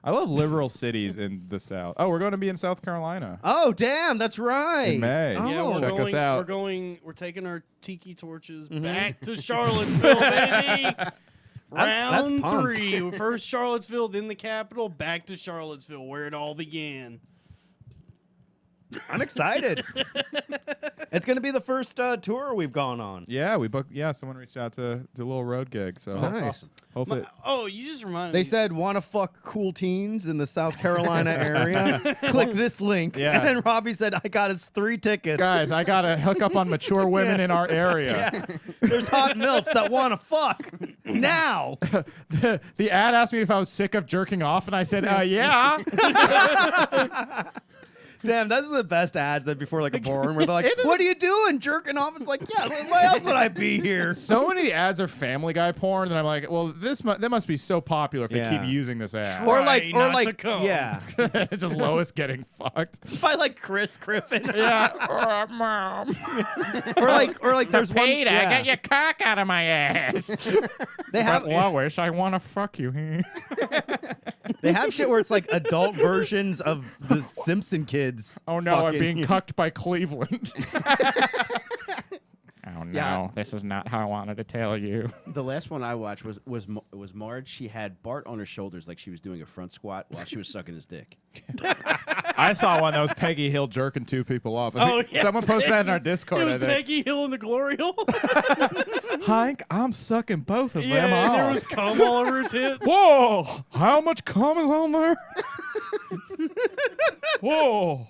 I love liberal cities in the South. Oh, we're going to be in South Carolina Oh, damn, that's right. in May. Oh. Yeah, we're Check going, us out. We're taking our tiki torches back to Charlottesville, baby. That's Round pumped. 3. First Charlottesville, then the capital, back to Charlottesville, where it all began. I'm excited. It's going to be the first tour we've gone on. Yeah, we booked. Yeah, someone reached out to do a little road gig. So Nice. awesome. hopefully, You just reminded They me. said, want to fuck cool teens in the South Carolina area? Click this link. Yeah. And then Robbie said, I got us 3 tickets. guys, I gotta hook up on mature women in our area. There's hot milfs that want to fuck now. The ad asked me if I was sick of jerking off, and I said, yeah. Damn, those are the best ads that before like a porn where they're like, what are you doing? Jerking off? It's like, yeah, why else would I be here? So many ads are Family Guy porn that I'm like, well, that must be so popular if they Yeah. keep using this ad. Or Try like, not to come. yeah. It's just Lois getting fucked. By like Chris Griffin. Yeah, mom. or like there's one. Peter, yeah. get your cock out of my ass. They have Lois, I want to fuck you. they have shit where it's like adult versions of the Simpson kids. Oh no, I'm fucking- being cucked by Cleveland. Oh no, Yeah. this is not how I wanted to tell you. The last one I watched was Marge. She had Bart on her shoulders like she was doing a front squat while she was sucking his dick. I saw one that was Peggy Hill jerking 2 people off. Oh, yeah. Someone posted that in our Discord. It was I think. Peggy Hill in the glory hole. Hank, I'm sucking both of them Yeah, off. there was cum all over her tits. Whoa! How much cum is on there? Whoa!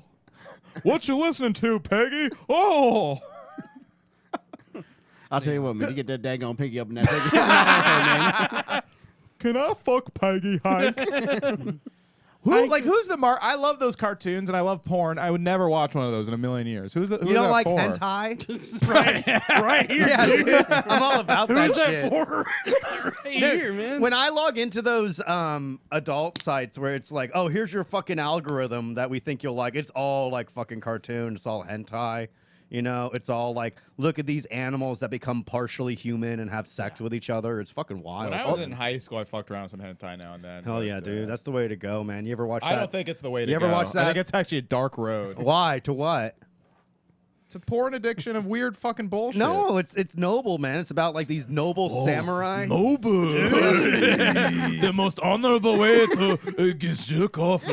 What you listening to, Peggy? Oh! I'll tell you what, man, you get that daggone piggy up in that piggy. Asshole, Can I fuck Peggy, Hank? Who's the I love those cartoons and I love porn. I would never watch one of those in a million years. Who You don't that like for? hentai? right here, Yeah, dude. dude. I'm all about Who's that that shit. for? right Dude, here, man. When I log into those adult sites where it's like, oh, here's your fucking algorithm that we think you'll like, it's all like fucking cartoon. It's all hentai. You know, it's all like, look at these animals that become partially human and have sex with each other. It's fucking wild. When I was in high school, I fucked around with some hentai now and then. Hell yeah, dude. That's the way to go, man. You ever watch that? I don't think it's the way to You go. ever watch I that? think it's actually a dark road. Why? To what? It's a porn addiction of weird fucking bullshit. No, it's noble, man. It's about like these noble samurai. Noble. The most honorable way to get jerk off.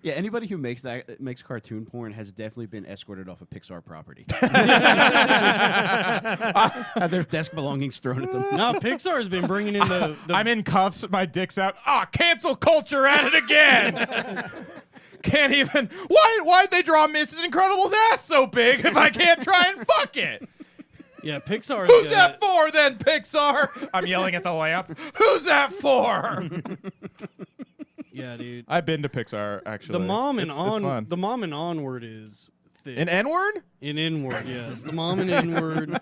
Yeah, anybody who makes cartoon porn has definitely been escorted off a Pixar property. Have their desk belongings thrown at them. No, Pixar's been bringing in the I'm in cuffs, my dick's out. Cancel culture at it again. Can't even. Why'd they draw Mrs. Incredible's ass so big if I can't try and fuck it? yeah, Pixar's Who's got- that for then, Pixar? I'm yelling at the lamp. Who's that for? Yeah, dude. I've been to Pixar actually. The mom and It's fun. Onward is thick. An N-word? In Inward, yes. The mom and Inward.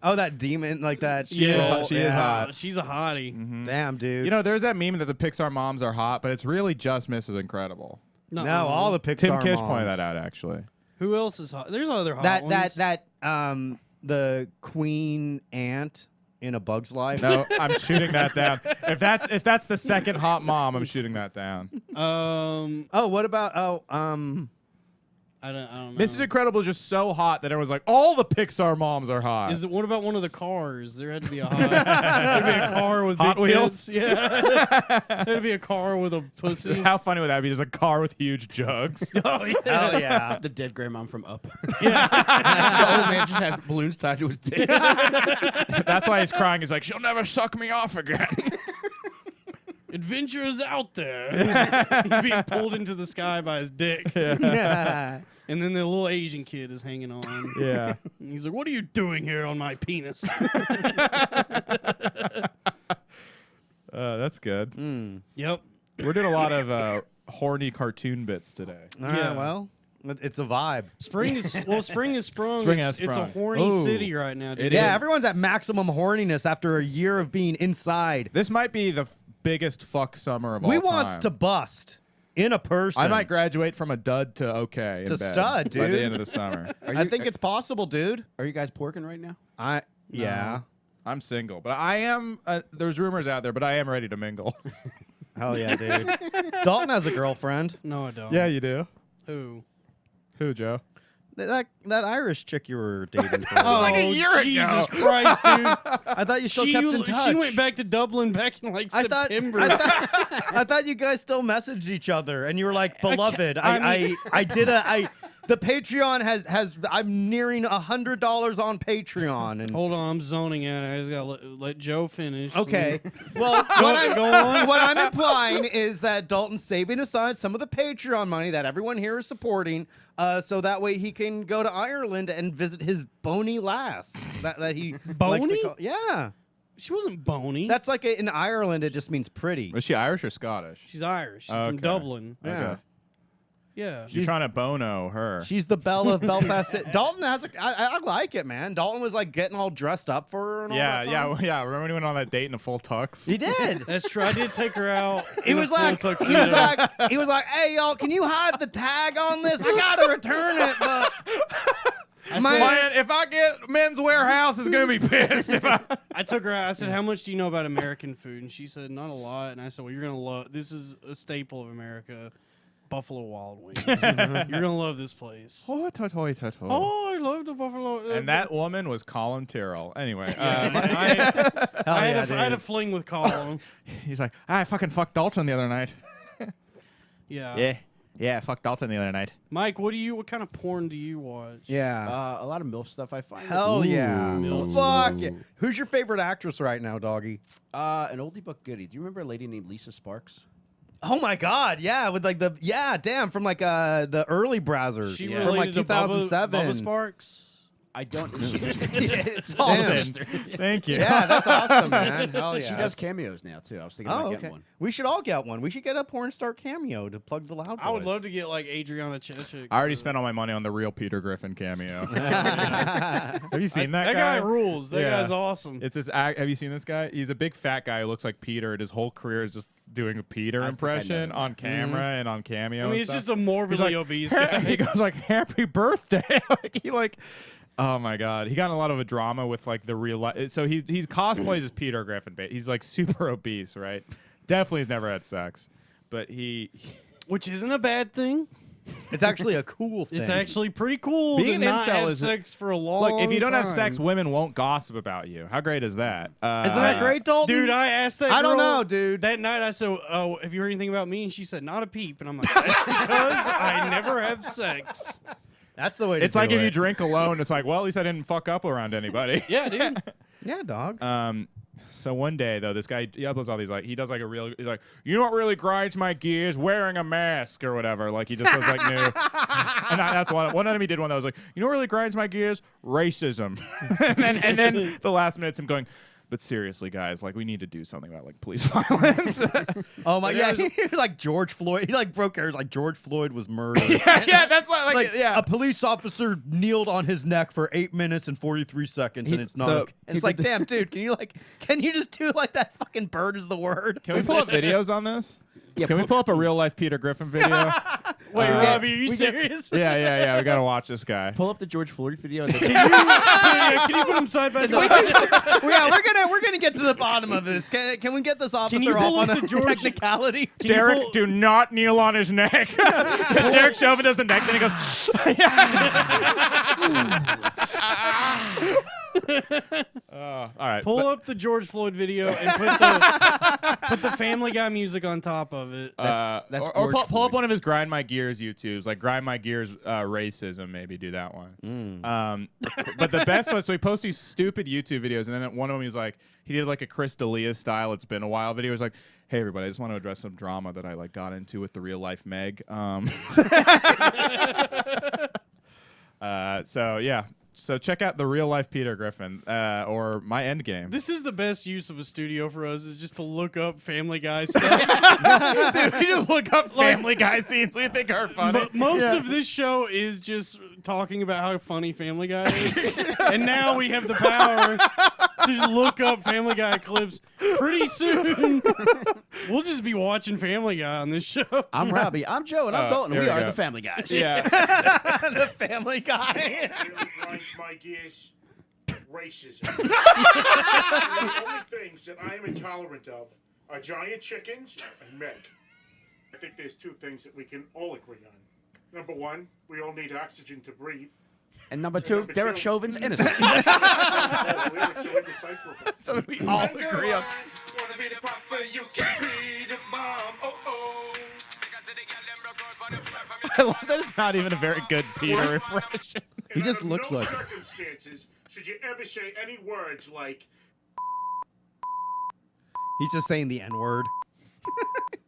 Oh, that demon, like that. She is hot. She is hot. She's a hottie. Damn, dude. You know, there's that meme that the Pixar moms are hot, but it's really just Mrs. Incredible. no, all the Pixar Tim Kish moms. pointed that out actually. Who else is hot? There's other hot That ones. the queen ant in A Bug's Life. No, I'm shooting that down. If that's the second hot mom, I'm shooting that down. Oh, what about I don't know. Mrs. Incredible is just so hot that everyone's like, all the Pixar moms are hot. Is it? What about one of the cars? There had to be a hot. There'd be a car with Hot big Wheels? tits. Yeah. There'd be a car with a pussy. How funny would that be? There's a car with huge jugs. Oh yeah. Hell yeah. The dead grandmom from Up. Yeah. The old man just has balloons tied to his dick. That's why he's crying. He's like, she'll never suck me off again. Adventure is out there. He's being pulled into the sky by his dick. Yeah. And then the little Asian kid is hanging on. Yeah. And he's like, "What are you doing here on my penis?" That's good. Yep. We're doing a lot of horny cartoon bits today. Yeah. Well, it's a vibe. Spring is sprung. Spring it's, has it's a sprung. horny Ooh. city right now, dude. Yeah, everyone's at maximum horniness after a year of being inside. This might be the biggest fuck summer of all We time. wants to bust in a person. I might graduate from a dud to okay in To bed stud, by the dude. end of the summer. I think it's possible, dude. Are you guys porking right now? Yeah. I'm single, but I am. There's rumors out there, but I am ready to mingle. Hell yeah, dude. Dalton has a girlfriend. No, I don't. Yeah, you do. Who? Who, Joe? That Irish chick you were dating. For Oh, like a year Jesus ago. Christ, dude. I thought you still kept in touch. She went back to Dublin back in like September. I thought you guys still messaged each other, and you were like, beloved. The Patreon has I'm nearing $100 on Patreon, and Hold on, I'm zoning out. I just gotta let Joe finish. okay. Well, Go on. what I'm implying is that Dalton's saving aside some of the Patreon money that everyone here is supporting, so that way he can go to Ireland and visit his bony lass that he likes to Bony? call. Yeah, She wasn't bony. that's like in Ireland it just means pretty. Was she Irish or Scottish? She's Irish. She's Okay. from Dublin. Yeah. Okay. Yeah. You're trying to bono her. She's the belle of Belfast. Dalton has I like it, man. Dalton was like getting all dressed up for her and all that time. yeah. Remember when he went on that date in a full tux? He did. That's true. I did take her out. He was like, hey y'all, can you hide the tag on this? I gotta return it, but Man, if I get Men's Warehouse, is gonna be pissed. If I took her out. I said, "How much do you know about American food?" And she said, "Not a lot." And I said, "Well, you're gonna love. This is a staple of America, Buffalo Wild Wings. You're gonna love this place." Oh, Oh, I love the Buffalo. And that woman was Colin Tyrrell. Anyway, I had a fling with Colin. he's like, I fucking fucked Dalton the other night. Yeah. Yeah, I fucked Dalton the other night. Mike, what kind of porn do you watch? yeah. A lot of MILF stuff I find. Hell yeah. Ooh. Fuck yeah. Who's your favorite actress right now, doggy? An oldie but goodie. Do you remember a lady named Lisa Sparks? Oh my god, yeah, with like from like the early browsers She from like related to 2007. Bubba Sparks. I don't. It's all damn. sister. Thank you. Yeah, that's awesome, man. Hell yeah. She does cameos now too. I was thinking Oh, about okay. getting one. We should all get one. We should get a porn star cameo to plug the Loud Boys. I would love to get like Adriana Chechik. I already spent all my money on the real Peter Griffin cameo. Have you seen that That guy? guy rules. That Yeah. guy's awesome. It's this. Have you seen this guy? He's a big fat guy who looks like Peter, and his whole career is just doing a Peter I think I know impression him. on camera and on cameo. I mean, and it's stuff. just a morbidly obese guy. He goes like, "Happy birthday!" Oh my god, he got in a lot of a drama with like the real life. So he cosplays as Peter Griffin. He's like super obese, right? Definitely has never had sex, but Which isn't a bad thing. It's actually a cool thing. It's actually pretty cool Being to an not incel have is sex for a long look. If you don't have time. sex, women won't gossip about you. How great is that? Isn't that great, Dalton? Dude, I asked that I don't girl know, dude. That night I said, "Oh, have you heard anything about me?" And she said, "Not a peep." And I'm like, "That's because I never have sex." That's the way to It's do like if it. you drink alone, it's like, well, at least I didn't fuck up around anybody. Yeah, dude. Yeah, dog. So one day though, this guy he uploads all these he's like, you know what really grinds my gears? Wearing a mask or whatever. Like he just was like new. And that's one of them. He did one that was like, you know what really grinds my gears? Racism. and then the last minute's him going, but seriously, guys, like we need to do something about like police violence. Oh my god, like George Floyd. He like broke air like George Floyd was murdered. yeah, that's like A police officer kneeled on his neck for 8 minutes and 43 seconds, and it's not. so Okay. And it's like, damn, dude, can you just do like that? Fucking bird is the word. Can we pull up videos on this? Yeah, Can we pull up a real life Peter Griffin video? Wait, Robbie, are you serious? Yeah. We gotta watch this guy. Pull up the George Floyd video. And then Can you put them side by side? Yeah, we're gonna get to the bottom of this. Can we get this you officer pull off up on the a George- technicality? Can you Derek, pull- do not kneel on his neck. Derek Chauvin does the neck, then he goes. All right. Pull up the George Floyd video and put the Family Guy music on top of it. that's or George pull up Floyd. one of his Grind My Gears YouTubes, like Grind My Gears racism. Maybe do that one. But the best one. So he posts these stupid YouTube videos, and then one of them he did like a Chris D'Elia style. It's been a while video. He was like, hey everybody, I just want to address some drama that I like got into with the real life Meg. So yeah. So check out the real life Peter Griffin or my end game. This is the best use of a studio for us, is just to look up Family Guy stuff. Dude, we just look up Family Guy scenes we think are funny. Most of this show is just talking about how funny Family Guy is. And now we have the power to look up Family Guy clips. Pretty soon, we'll just be watching Family Guy on this show. I'm Robbie. I'm Joe, and I'm Dalton. here We we are go. the Family Guys. Yeah. The Family Guy. Really grinds my gears. Racism. The only things that I am intolerant of are giant chickens and Meg. I think there's two things that we can all agree on. Number one, we all need oxygen to breathe. And number two, number Derek two- Chauvin's innocent. So we all agree on. I love that it's not even a very good Peter impression. He just looks no like it. circumstances should you ever say any words like He's just saying the N-word.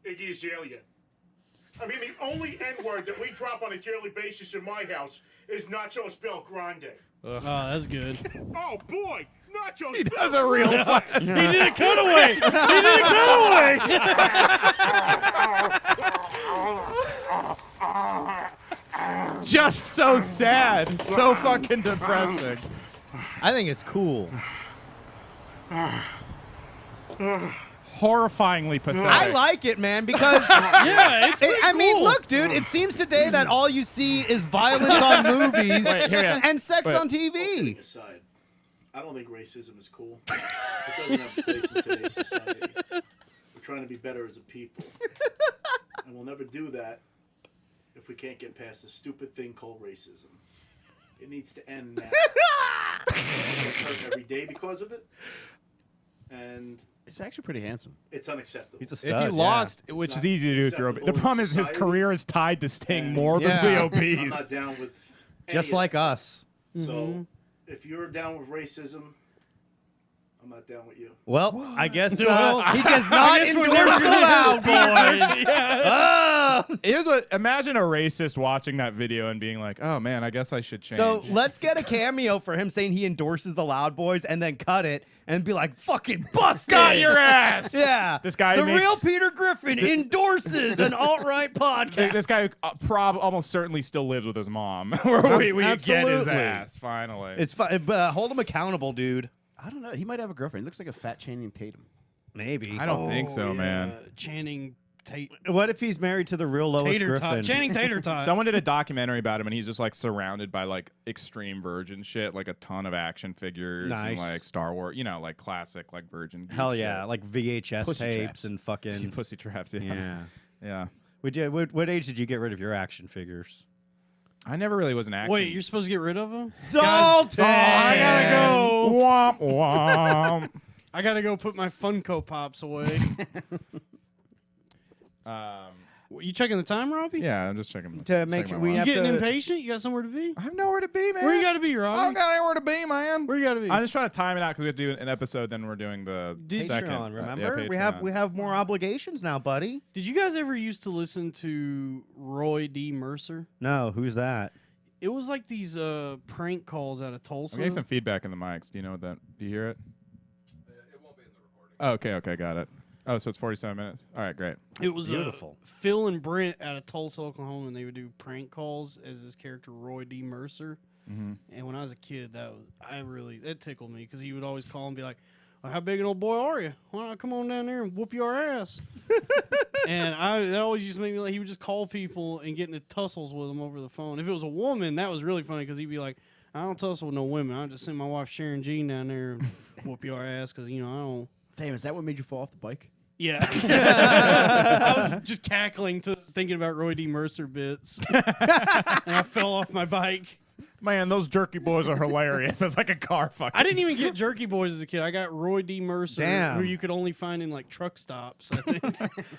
Iggy Azalea. I mean, the only N-word that we drop on a daily basis in my house is Nachos Bel Grande. Oh, that's good. Oh, boy! Nachos He does a real He did a cutaway. He did a cutaway. Just so sad. So fucking depressing. I think it's cool. Horrifyingly pathetic. I like it, man, because Yeah, it's pretty I mean, cool. look, dude. It seems today that all you see is violence on movies Wait, here we go. and sex Wait. on TV. Aside, I don't think racism is cool. It doesn't have a place in today's society. We're trying to be better as a people. And we'll never do that if we can't get past a stupid thing called racism. It needs to end now. I get hurt every day because of it. And It's actually pretty handsome. it's unacceptable. He's a If stud. you lost, which It's is not easy to do if you're obese. The acceptable in problem is his society. career is tied to staying And- morbidly Yeah. I'm obese. not down with any just of like it. us. So if you're down with racism, I'm not down with you. Well, I guess Well, he does not guess we're endorse never the gonna Loud do Boys. Yeah. Oh! Here's what. Imagine a racist watching that video and being like, "Oh man, I guess I should change." So let's get a cameo for him saying he endorses the Loud Boys and then cut it and be like, fucking busted. got your ass. Yeah. This guy The makes- real Peter Griffin endorses an alt-right podcast. This guy almost certainly still lives with his mom. Where we get his Absolutely. ass finally. It's fun, but hold him accountable, dude. I don't know. He might have a girlfriend. He looks like a fat Channing Tatum. Maybe. I don't think so, man. Channing Tate. What if he's married to the real Lois Tater Griffin? Tot. Channing Tater Tot. Someone did a documentary about him, and he's just like surrounded by like extreme virgin shit, like a ton of action figures and Nice. like Star Wars, like classic like virgin. geek Hell yeah, shit. like VHS Pussy tapes traps. and fucking. Pussy traps. Yeah, Yeah. yeah. What age did you get rid of your action figures? I never really was an action. Wait, you're supposed to get rid of him? Dalton! I gotta go. Womp womp. I gotta go put my Funko Pops away. You checking the time, Robbie? Yeah, I'm just checking. To make checking my we You watch. have getting to- impatient? You got somewhere to be? I have nowhere to be, man. Where you gotta be, I Robbie? don't got anywhere to be, man. Where you gotta be? I'm just trying to time it out because we have to do an episode. Then we're doing the Did- second. Patreon, yeah, remember? we Patreon. have more obligations now, buddy. Did you guys ever used to listen to Roy D. Mercer? No, who's that? It was like these prank calls out of Tulsa. I'm getting some feedback in the mics. Do you know what that? Do you hear it? It won't be in the recording. Okay, got it. Oh, so it's 47 minutes. All right, great. It was Beautiful. Phil and Brent out of Tulsa, Oklahoma, and they would do prank calls as this character Roy D. Mercer. Mm-hmm. And when I was a kid, that tickled me because he would always call and be like, well, "How big an old boy are you? Why not come on down there and whoop your ass?" And that always used to make me like he would just call people and get into tussles with them over the phone. If it was a woman, that was really funny because he'd be like, "I don't tussle with no women. I just send my wife Sharon Jean down there and whoop your ass because I don't." Damn, is that what made you fall off the bike? Yeah. I was just cackling thinking about Roy D. Mercer bits. And I fell off my bike. Man, those jerky boys are hilarious. It's like a car fucking. I didn't even get Jerky Boys as a kid. I got Roy D. Mercer, Damn. who you could only find in like truck stops, I think.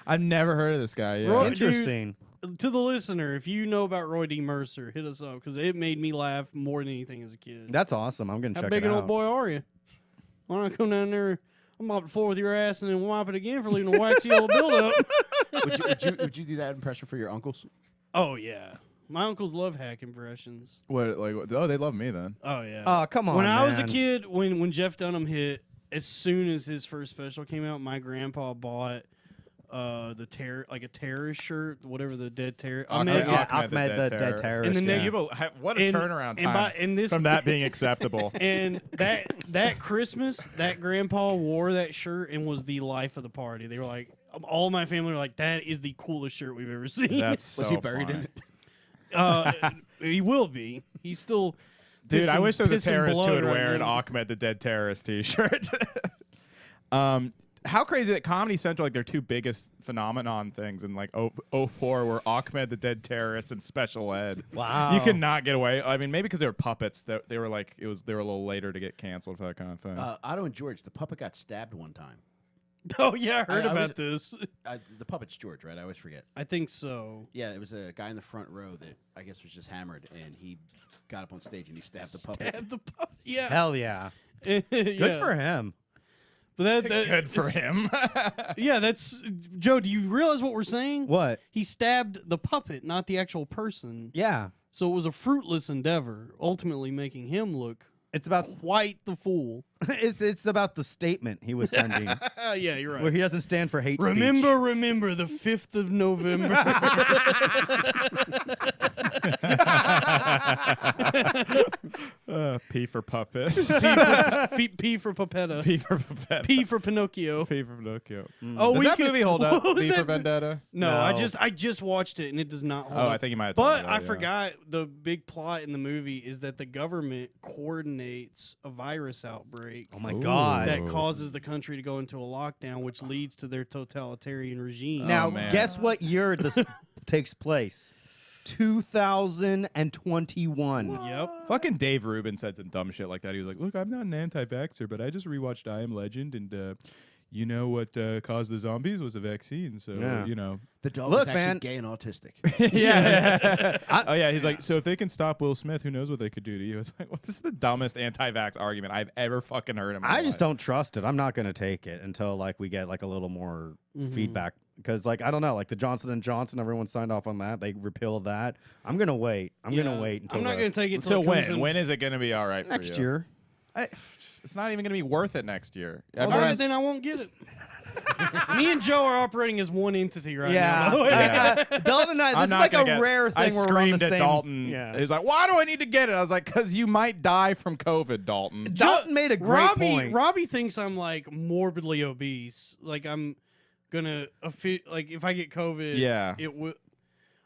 I've never heard of this guy. Yeah. Roy- Interesting. To the listener, if you know about Roy D. Mercer, hit us up because it made me laugh more than anything as a kid. That's awesome. I'm gonna How check big it an out. old boy are you? Why not come down there? I'm mop the floor with your ass and then wipe it again for leaving a waxy yellow buildup. Would you do that impression for your uncles? Oh yeah, my uncles love hack impressions. What? Like? Oh, they love me then. Oh yeah. Oh, come on, When I was a man. kid, when Jeff Dunham hit, as soon as his first special came out, my grandpa bought a terrorist shirt, whatever the dead terror. Ahmed the dead terrorist. And then they- yeah. What a turnaround time and this from that being acceptable. and that Christmas, that grandpa wore that shirt and was the life of the party. They were like, all my family were like, "That is the coolest shirt we've ever seen." That's so Was he buried funny. in it? He will be. He's still. Dude, I pissing- wish there was a pissing terrorist who blood would right wear an now. Ahmed the Dead Terrorist t-shirt. how crazy that Comedy Central, like their two biggest phenomenon things in like 04 were Ahmed the Dead Terrorist and Special Ed. Wow. You could not get away. I mean, maybe because they were puppets. They were like they were a little later to get canceled for that kind of thing. Otto and George, the puppet got stabbed one time. Oh yeah, I heard I about this. The puppet's George, right? I always forget. I think so. Yeah, it was a guy in the front row that I guess was just hammered, and he got up on stage and he stabbed the puppet. Stab the puppet. Yeah. Hell yeah. Good for him. But that Good for him. yeah, that's Joe. Do you realize what we're saying? What? He stabbed the puppet, not the actual person. Yeah. So it was a fruitless endeavor, ultimately making him look It's about quite the fool. it's about the statement he was sending, Yeah, you're right. where he doesn't stand for hate speech. Remember the 5th of November. P for puppet. P for Papetta. P for puppet. P for Pinocchio. P for Pinocchio. Oh, Does that movie hold up? What was V for that? Vendetta? No, No. I just watched it and it does not hold Oh, up. I think you might have told But me I that, yeah. forgot the big plot in the movie is that the government coordinates a virus outbreak Oh my Ooh. god. that causes the country to go into a lockdown, which leads to their totalitarian regime. Now, man. guess what year this takes place? 2021. Yep. Fucking Dave Rubin said some dumb shit like that. He was like, "Look, I'm not an anti-vaxxer, but I just rewatched I Am Legend, and you know what caused the zombies was a vaccine. So Yeah. you know, The dog Look, was actually man. gay and autistic. yeah. Oh yeah, he's like, so if they can stop Will Smith, who knows what they could do to you? It's like, well, this is the dumbest anti-vax argument I've ever fucking heard in my life. I just don't trust it. I'm not going to take it until like we get like a little more feedback, because like I don't know, like the Johnson & Johnson, everyone signed off on that. They repealed that. I'm going to wait. I'm going to wait until I'm not the- going to take it Until till it comes when? in- When is it going to be all right for next you? year. It's not even going to be worth it next year. Well, Everyone's- then I won't get it. Me and Joe are operating as one entity right Yeah. now. by the way. Yeah. Dalton and I, I'm this is not like gonna a get- rare thing I where we're on the screamed at same. Dalton. Yeah. He was like, "Why do I need to get it?" I was like, "Cause you might die from COVID, Dalton." Dalton made a great point. Robbie thinks I'm like morbidly obese. Like I'm gonna like if I get COVID, Yeah. it would.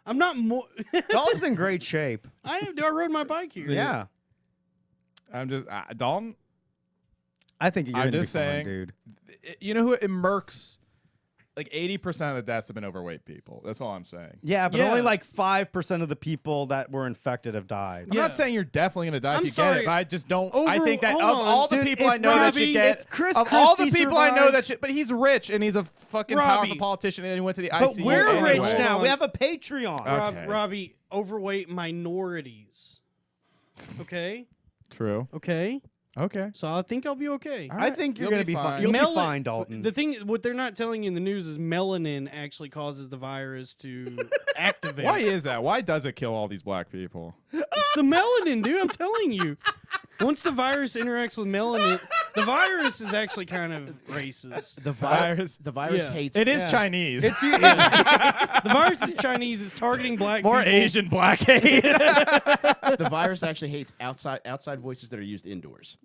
I'm not more. Dalton's in great shape. I rode my bike here. Yeah. I'm just Dalton. I think you're I'm gonna just be fine, saying, dude. You know who it Merck's? Like 80% of the deaths have been overweight people. That's all I'm saying. Yeah, but Yeah. only like 5% of the people that were infected have died. I'm Yeah. not saying you're definitely gonna die I'm if you get sorry. it, but I just don't. I Over- think that of hold on, all the dude, people if I know that Robbie- should get, if Chris of all the Christie people I know survived- that should, but he's rich and he's a fucking Robbie. powerful politician and he went to the But ICU. we're anyway. rich now. Hold We on. have a Patreon. Okay. Robbie, overweight minorities. Okay. True. Okay. Okay. So I think I'll be okay. All I right, think you're you'll gonna be be fine. fine. You'll be Melanin- fine, Dalton. The thing, what they're not telling you in the news is melanin actually causes the virus to activate. Why is that? Why does it kill all these black people? It's the melanin, dude. I'm telling you. Once the virus interacts with melanin, the virus is actually kind of racist. The Virus. The virus Yeah. hates. It is Yeah. Chinese. It's you. The virus is Chinese. It's targeting black more people. Asian black hate. The virus actually hates outside voices that are used indoors.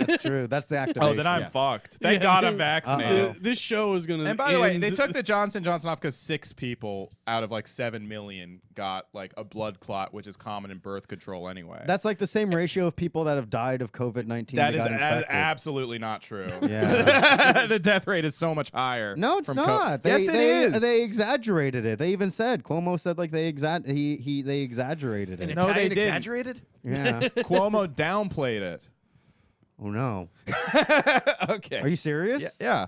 That's true. That's the activation. Oh, then I'm Yeah. fucked. Thank Yeah, God I'm dude. vaccinated. This show is gonna. And by the way, end- they took the Johnson & Johnson off because 6 people out of like 7 million got like a blood clot, which is common in birth control anyway. That's like the same ratio of people that have died of COVID-19. That is got infected. absolutely not true. Yeah. The death rate is so much higher. No, it's from not. yes, it is. They exaggerated it. They even said Cuomo said like they exaggerated it. No, they Italian didn't. exaggerated. Yeah. Cuomo downplayed it. Oh no. Okay. Are you serious? Yeah.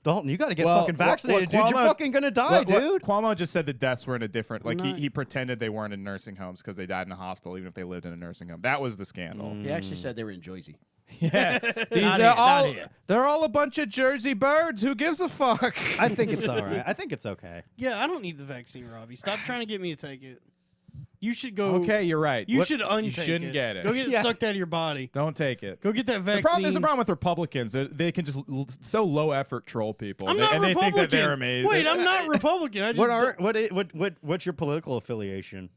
Dalton, you got to get Well, fucking what vaccinated, dude. You're Cuomo- fucking gonna die, dude. Cuomo just said the deaths were in a different, like Not- he pretended they weren't in nursing homes because they died in a hospital, even if they lived in a nursing home. That was the scandal. He actually said they were in Jersey. Yeah. They're all a bunch of Jersey birds. Who gives a fuck? I think it's all right. I think it's okay. Yeah, I don't need the vaccine, Robbie. Stop trying to get me to take it. You should go. Okay, you're right. You What- should untake You shouldn't get it. Go get it Yeah. sucked out of your body. Don't take it. Go get that vaccine. There's a problem with Republicans. They can just so low effort troll people. I'm They- not and they Republican. think that they're amazing. Wait, I'm not Republican. I just What's your political affiliation?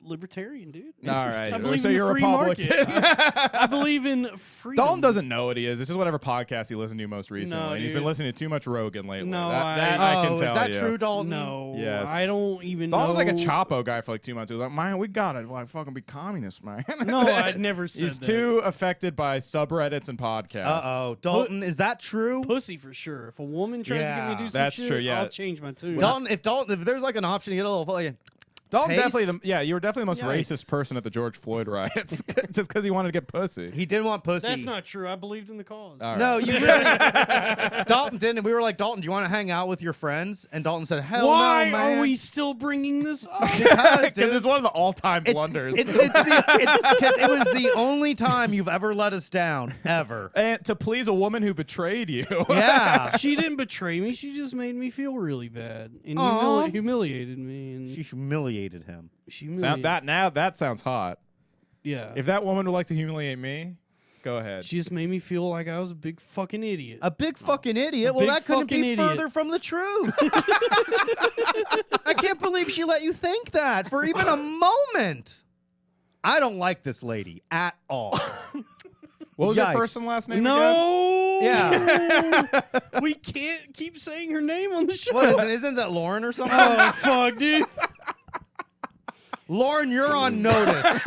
libertarian, dude. All right. I believe So in you're the free Republican. market. I believe in freedom. Dalton doesn't know what he is. It's just whatever podcast he listened to most recently. No, and he's been dude. listening to too much Rogan lately. No, that I can is tell that you. true, Dalton? No. Yes. I don't even Dalton's know. like a Chapo guy for like 2 months. He was like, man, we gotta like fucking be communists, man. No, I'd never said He's that. too affected by subreddits and podcasts. Dalton, is that true? Pussy for sure. If a woman tries to get me to do some That's shit, true, yeah. I'll change my tune. Dalton, if there's like an option to get a little fucking Dalton taste? definitely, you were definitely the most Yikes. racist person at the George Floyd riots, just because he wanted to get pussy. He didn't want pussy. That's not true. I believed in the cause. All No, right. you really. Dalton didn't. And we were like, Dalton, do you want to hang out with your friends? And Dalton said, Hell Why no, man. are we still bringing this up? Because, Because it's one of the all-time blunders. Because it was the only time you've ever let us down, ever. And to please a woman who betrayed you. Yeah. She didn't betray me. She just made me feel really bad and Aw. humiliated me. And She humiliated him. she humiliated. That sounds hot. Yeah. If that woman would like to humiliate me, go ahead. She just made me feel like I was a big fucking idiot. A big fucking idiot. A Well, big that couldn't fucking be idiot. further from the truth. I can't believe she let you think that for even a moment. I don't like this lady at all. What was her Yikes. first and last name again? No. Yeah. We can't keep saying her name on the show. What is it? Isn't that Lauren or something? Oh, fuck, dude. Lauren, you're on notice.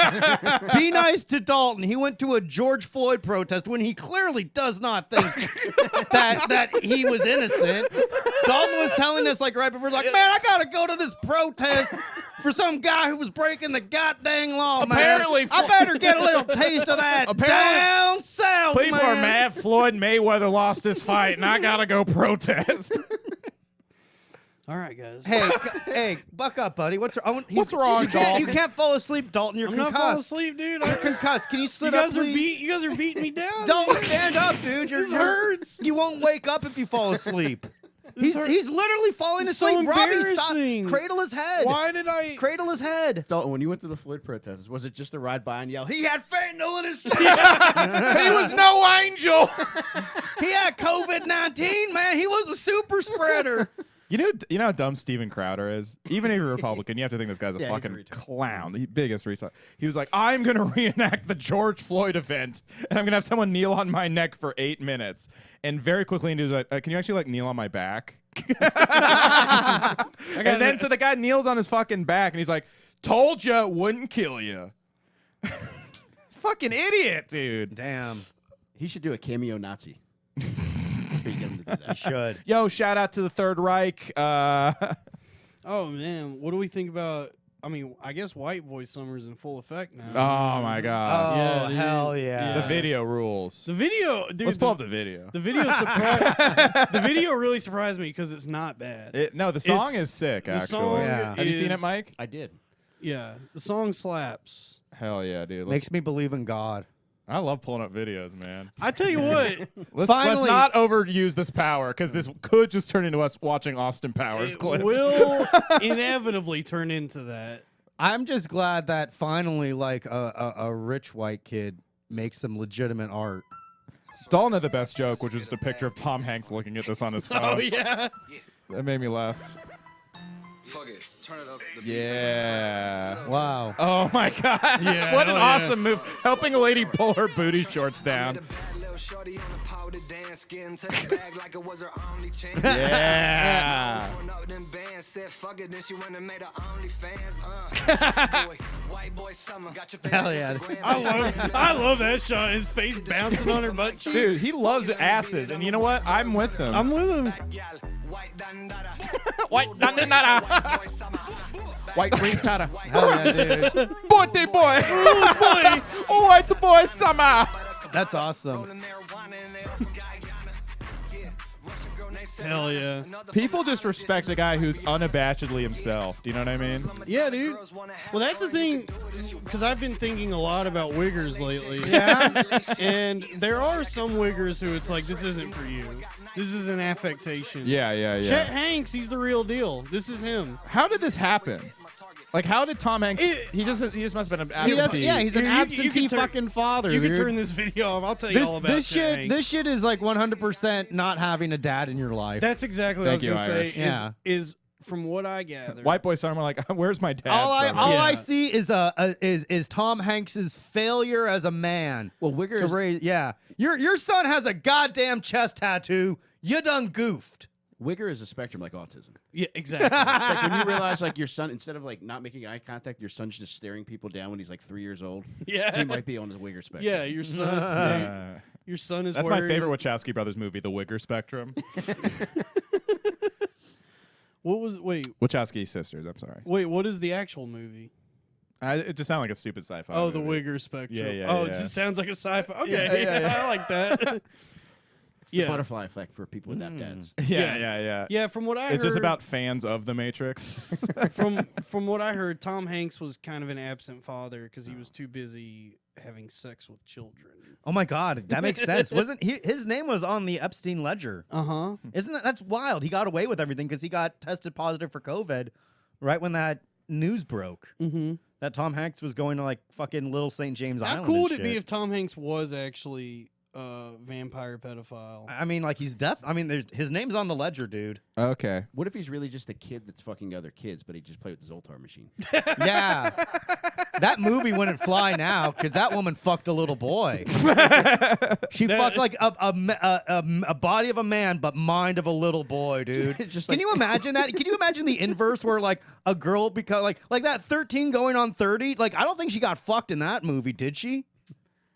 Be nice to Dalton. He went to a George Floyd protest when he clearly does not think that he was innocent. Dalton was telling us like right before, like, man, I gotta go to this protest for some guy who was breaking the goddamn law. Apparently, man. I better get a little taste of that down south. People are man. mad Floyd Mayweather lost his fight, and I gotta go protest. All right, guys. Hey, buck up, buddy. What's wrong, wrong, Dalton? You can't fall asleep, Dalton. You're I'm concussed. not falling asleep, dude. You're concussed. Can you You sit up, guys are please? you guys are beating me down. Don't stand up, dude. This hurts. You won't wake up if you fall asleep. He's hurts. literally falling It's so asleep. Robbie, stop. embarrassing. Cradle his head. Why did I? Cradle his head. Dalton, when you went to the Floyd protests, was it just to ride by and yell, he had fentanyl in his system? He was no angel. He had COVID-19, man. He was a super spreader. You know how dumb Steven Crowder is? Even if you're a Republican, you have to think this guy's a Yeah, he's a fucking retard. clown. The biggest retard. He was like, I'm going to reenact the George Floyd event, and I'm going to have someone kneel on my neck for 8 minutes. And very quickly, he was like, can you actually, like, kneel on my back? And then, so the guy kneels on his fucking back, and he's like, told you, wouldn't kill you. Fucking idiot, dude. Damn. He should do a cameo Nazi. Get him to do that. Should. Yo, shout out to the Third Reich. Oh man, what do we think about? I mean, I guess White Boy Summer's in full effect now. Oh, my God. Oh, dude. hell yeah. The video rules. The video, dude. Let's pull up the video. The video surprised. The video really surprised me because it's not bad. No, the song It's- is sick, the actually. song Yeah. Have you seen it, is- Mike? I did. Yeah, the song slaps. Hell yeah, dude. Makes me believe in God. I love pulling up videos, man. I tell you what, Let's Finally- not overuse this power, because this could just turn into us watching Austin Powers it clips. will inevitably turn into that. I'm just glad that finally, like, a rich white kid makes some legitimate art. Dalton had the best joke, which was just a picture of Tom Hanks looking at this on his phone. Oh yeah. That made me laugh. Fuck it. Turn it up. Yeah. Wow. Oh my God. Yeah, What an hell yeah. awesome move. Helping a lady pull her booty shorts down. Shorty on the powder dance, getting to the bag like it was her only chance. Yeah. Going up them bands, said fuck it, then she went and made her OnlyFans. White boy summer, got your Hell yeah. I love that shot. His face bouncing on her butt cheek. Dude, he loves asses, and you know what? I'm with him. I'm with him. White dandada. White dandada. White boy summer. White retarded. Hell yeah, dude. Birthday boy. Oh boy. Oh, white the boy summer. That's awesome. Rolling marijuana in there from Guyana. Yeah, Russian girl named Sarah. Hell yeah. People just respect a guy who's unabashedly himself. Do you know what I mean? Yeah, dude. Well, that's the thing, because I've been thinking a lot about wiggers lately. Yeah. And there are some wiggers who it's like, this isn't for you. This is an affectation. Yeah. Chet Hanks, he's the real deal. This is him. How did this happen? Like, how did Tom Hanks? He just must have been an He does, absentee. yeah, he's an You can absentee turn- fucking father. You can dude. turn this video off. I'll tell you all about this Chet shit. Hanks. This shit is like 100% not having a dad in your life. That's exactly what I was Thank you, going to say. Irish. Yeah. Is from what I gather, White boy son, we're like, where's my dad? All son? I Yeah. see is Tom Hanks's failure as a man. Well, Wigger To is, raise, yeah. Your son has a goddamn chest tattoo. You done goofed. Wigger is a spectrum like autism. yeah, exactly. It's like when you realize like your son, instead of like not making eye contact, your son's just staring people down when he's like 3 years old. yeah, He might be on the Wigger spectrum. yeah, your son. Uh, Your son is. that's my wearing- favorite Wachowski brothers movie, The Wigger Spectrum. What was? Wait, Wachowski sisters. I'm sorry. what is the actual movie? It just sounded like a stupid sci-fi. Oh, the movie. Wigger Spectrum. Yeah, yeah, oh, yeah. it just sounds like a sci-fi. Okay, yeah. I like that. It's the butterfly effect for people without dads. Yeah. Yeah, from what I heard, It's just about fans of The Matrix. from what I heard, Tom Hanks was kind of an absent father because he was too busy having sex with children. Oh my God, that makes sense. Wasn't his name was on the Epstein ledger? Uh-huh. Isn't that's wild? He got away with everything because he got tested positive for COVID right when that news broke. Mm-hmm. That Tom Hanks was going to like fucking Little St. James How Island. cool and would it be shit. if Tom Hanks was actually a vampire pedophile? I mean, like he's deaf. I mean, his name's on the ledger, dude. Okay. What if he's really just a kid that's fucking other kids, but he just played with the Zoltar machine? Yeah, that movie wouldn't fly now because that woman fucked a little boy. She fucked like a body of a man, but mind of a little boy, dude. Just Can like- you imagine that? Can you imagine the inverse where like a girl because like that 13 going on 30? Like I don't think she got fucked in that movie, did she?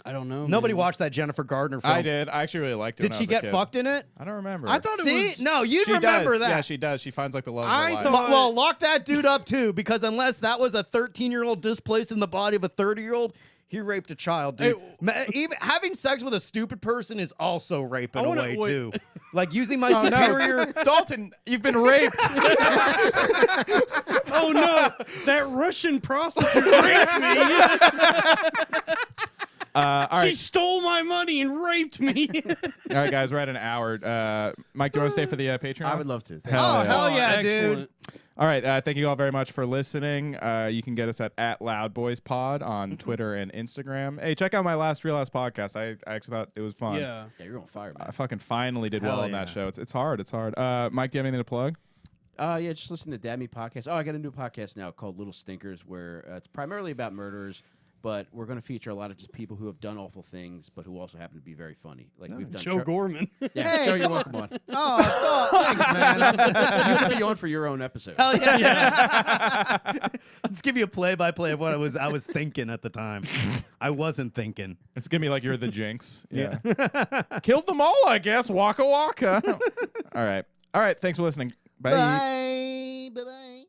I don't know. Nobody man. watched that Jennifer Gardner film. I did. I actually really liked it. Did when I she was a get kid. fucked in it? I don't remember. I thought it See, was. no, you'd she remember does. that. Yeah, she does. She finds like the love of I her life. thought- Well, lock that dude up too, because unless that was a 13-year-old displaced in the body of a 30-year-old, he raped a child, dude. Even having sex with a stupid person is also rape in I a wanna- way wait. too. Like using my Oh, no. superior. Dalton, you've been raped. Oh no, that Russian prostitute raped me. All She right, stole my money and raped me. all right, guys, we're at an hour. Mike, do you want to stay for the Patreon? I would love to. Thank Hell Oh, yeah. hell yeah, excellent. dude. All right, thank you all very much for listening. You can get us at @LoudBoysPod on Twitter and Instagram. Hey, check out my last podcast. I actually thought it was fun. Yeah. Yeah, you're on fire, man. I fucking finally did well Hell on that yeah. show. It's hard. It's hard. Mike, do you have anything to plug? Yeah, just listen to Dad Me podcast. Oh, I got a new podcast now called Little Stinkers, where it's primarily about murderers, but we're going to feature a lot of just people who have done awful things, but who also happen to be very funny. Like we've done Joe Gorman. Yeah, Hey, Joe, you're come welcome on. Oh, thanks, man. You're going to be on for your own episode. Hell yeah. Let's give you a play-by-play of what I was thinking at the time. I wasn't thinking. It's gonna be like you're the Jinx. Yeah. Killed them all, I guess. Waka waka. All right. All right. Thanks for listening. Bye. Bye. Bye-bye.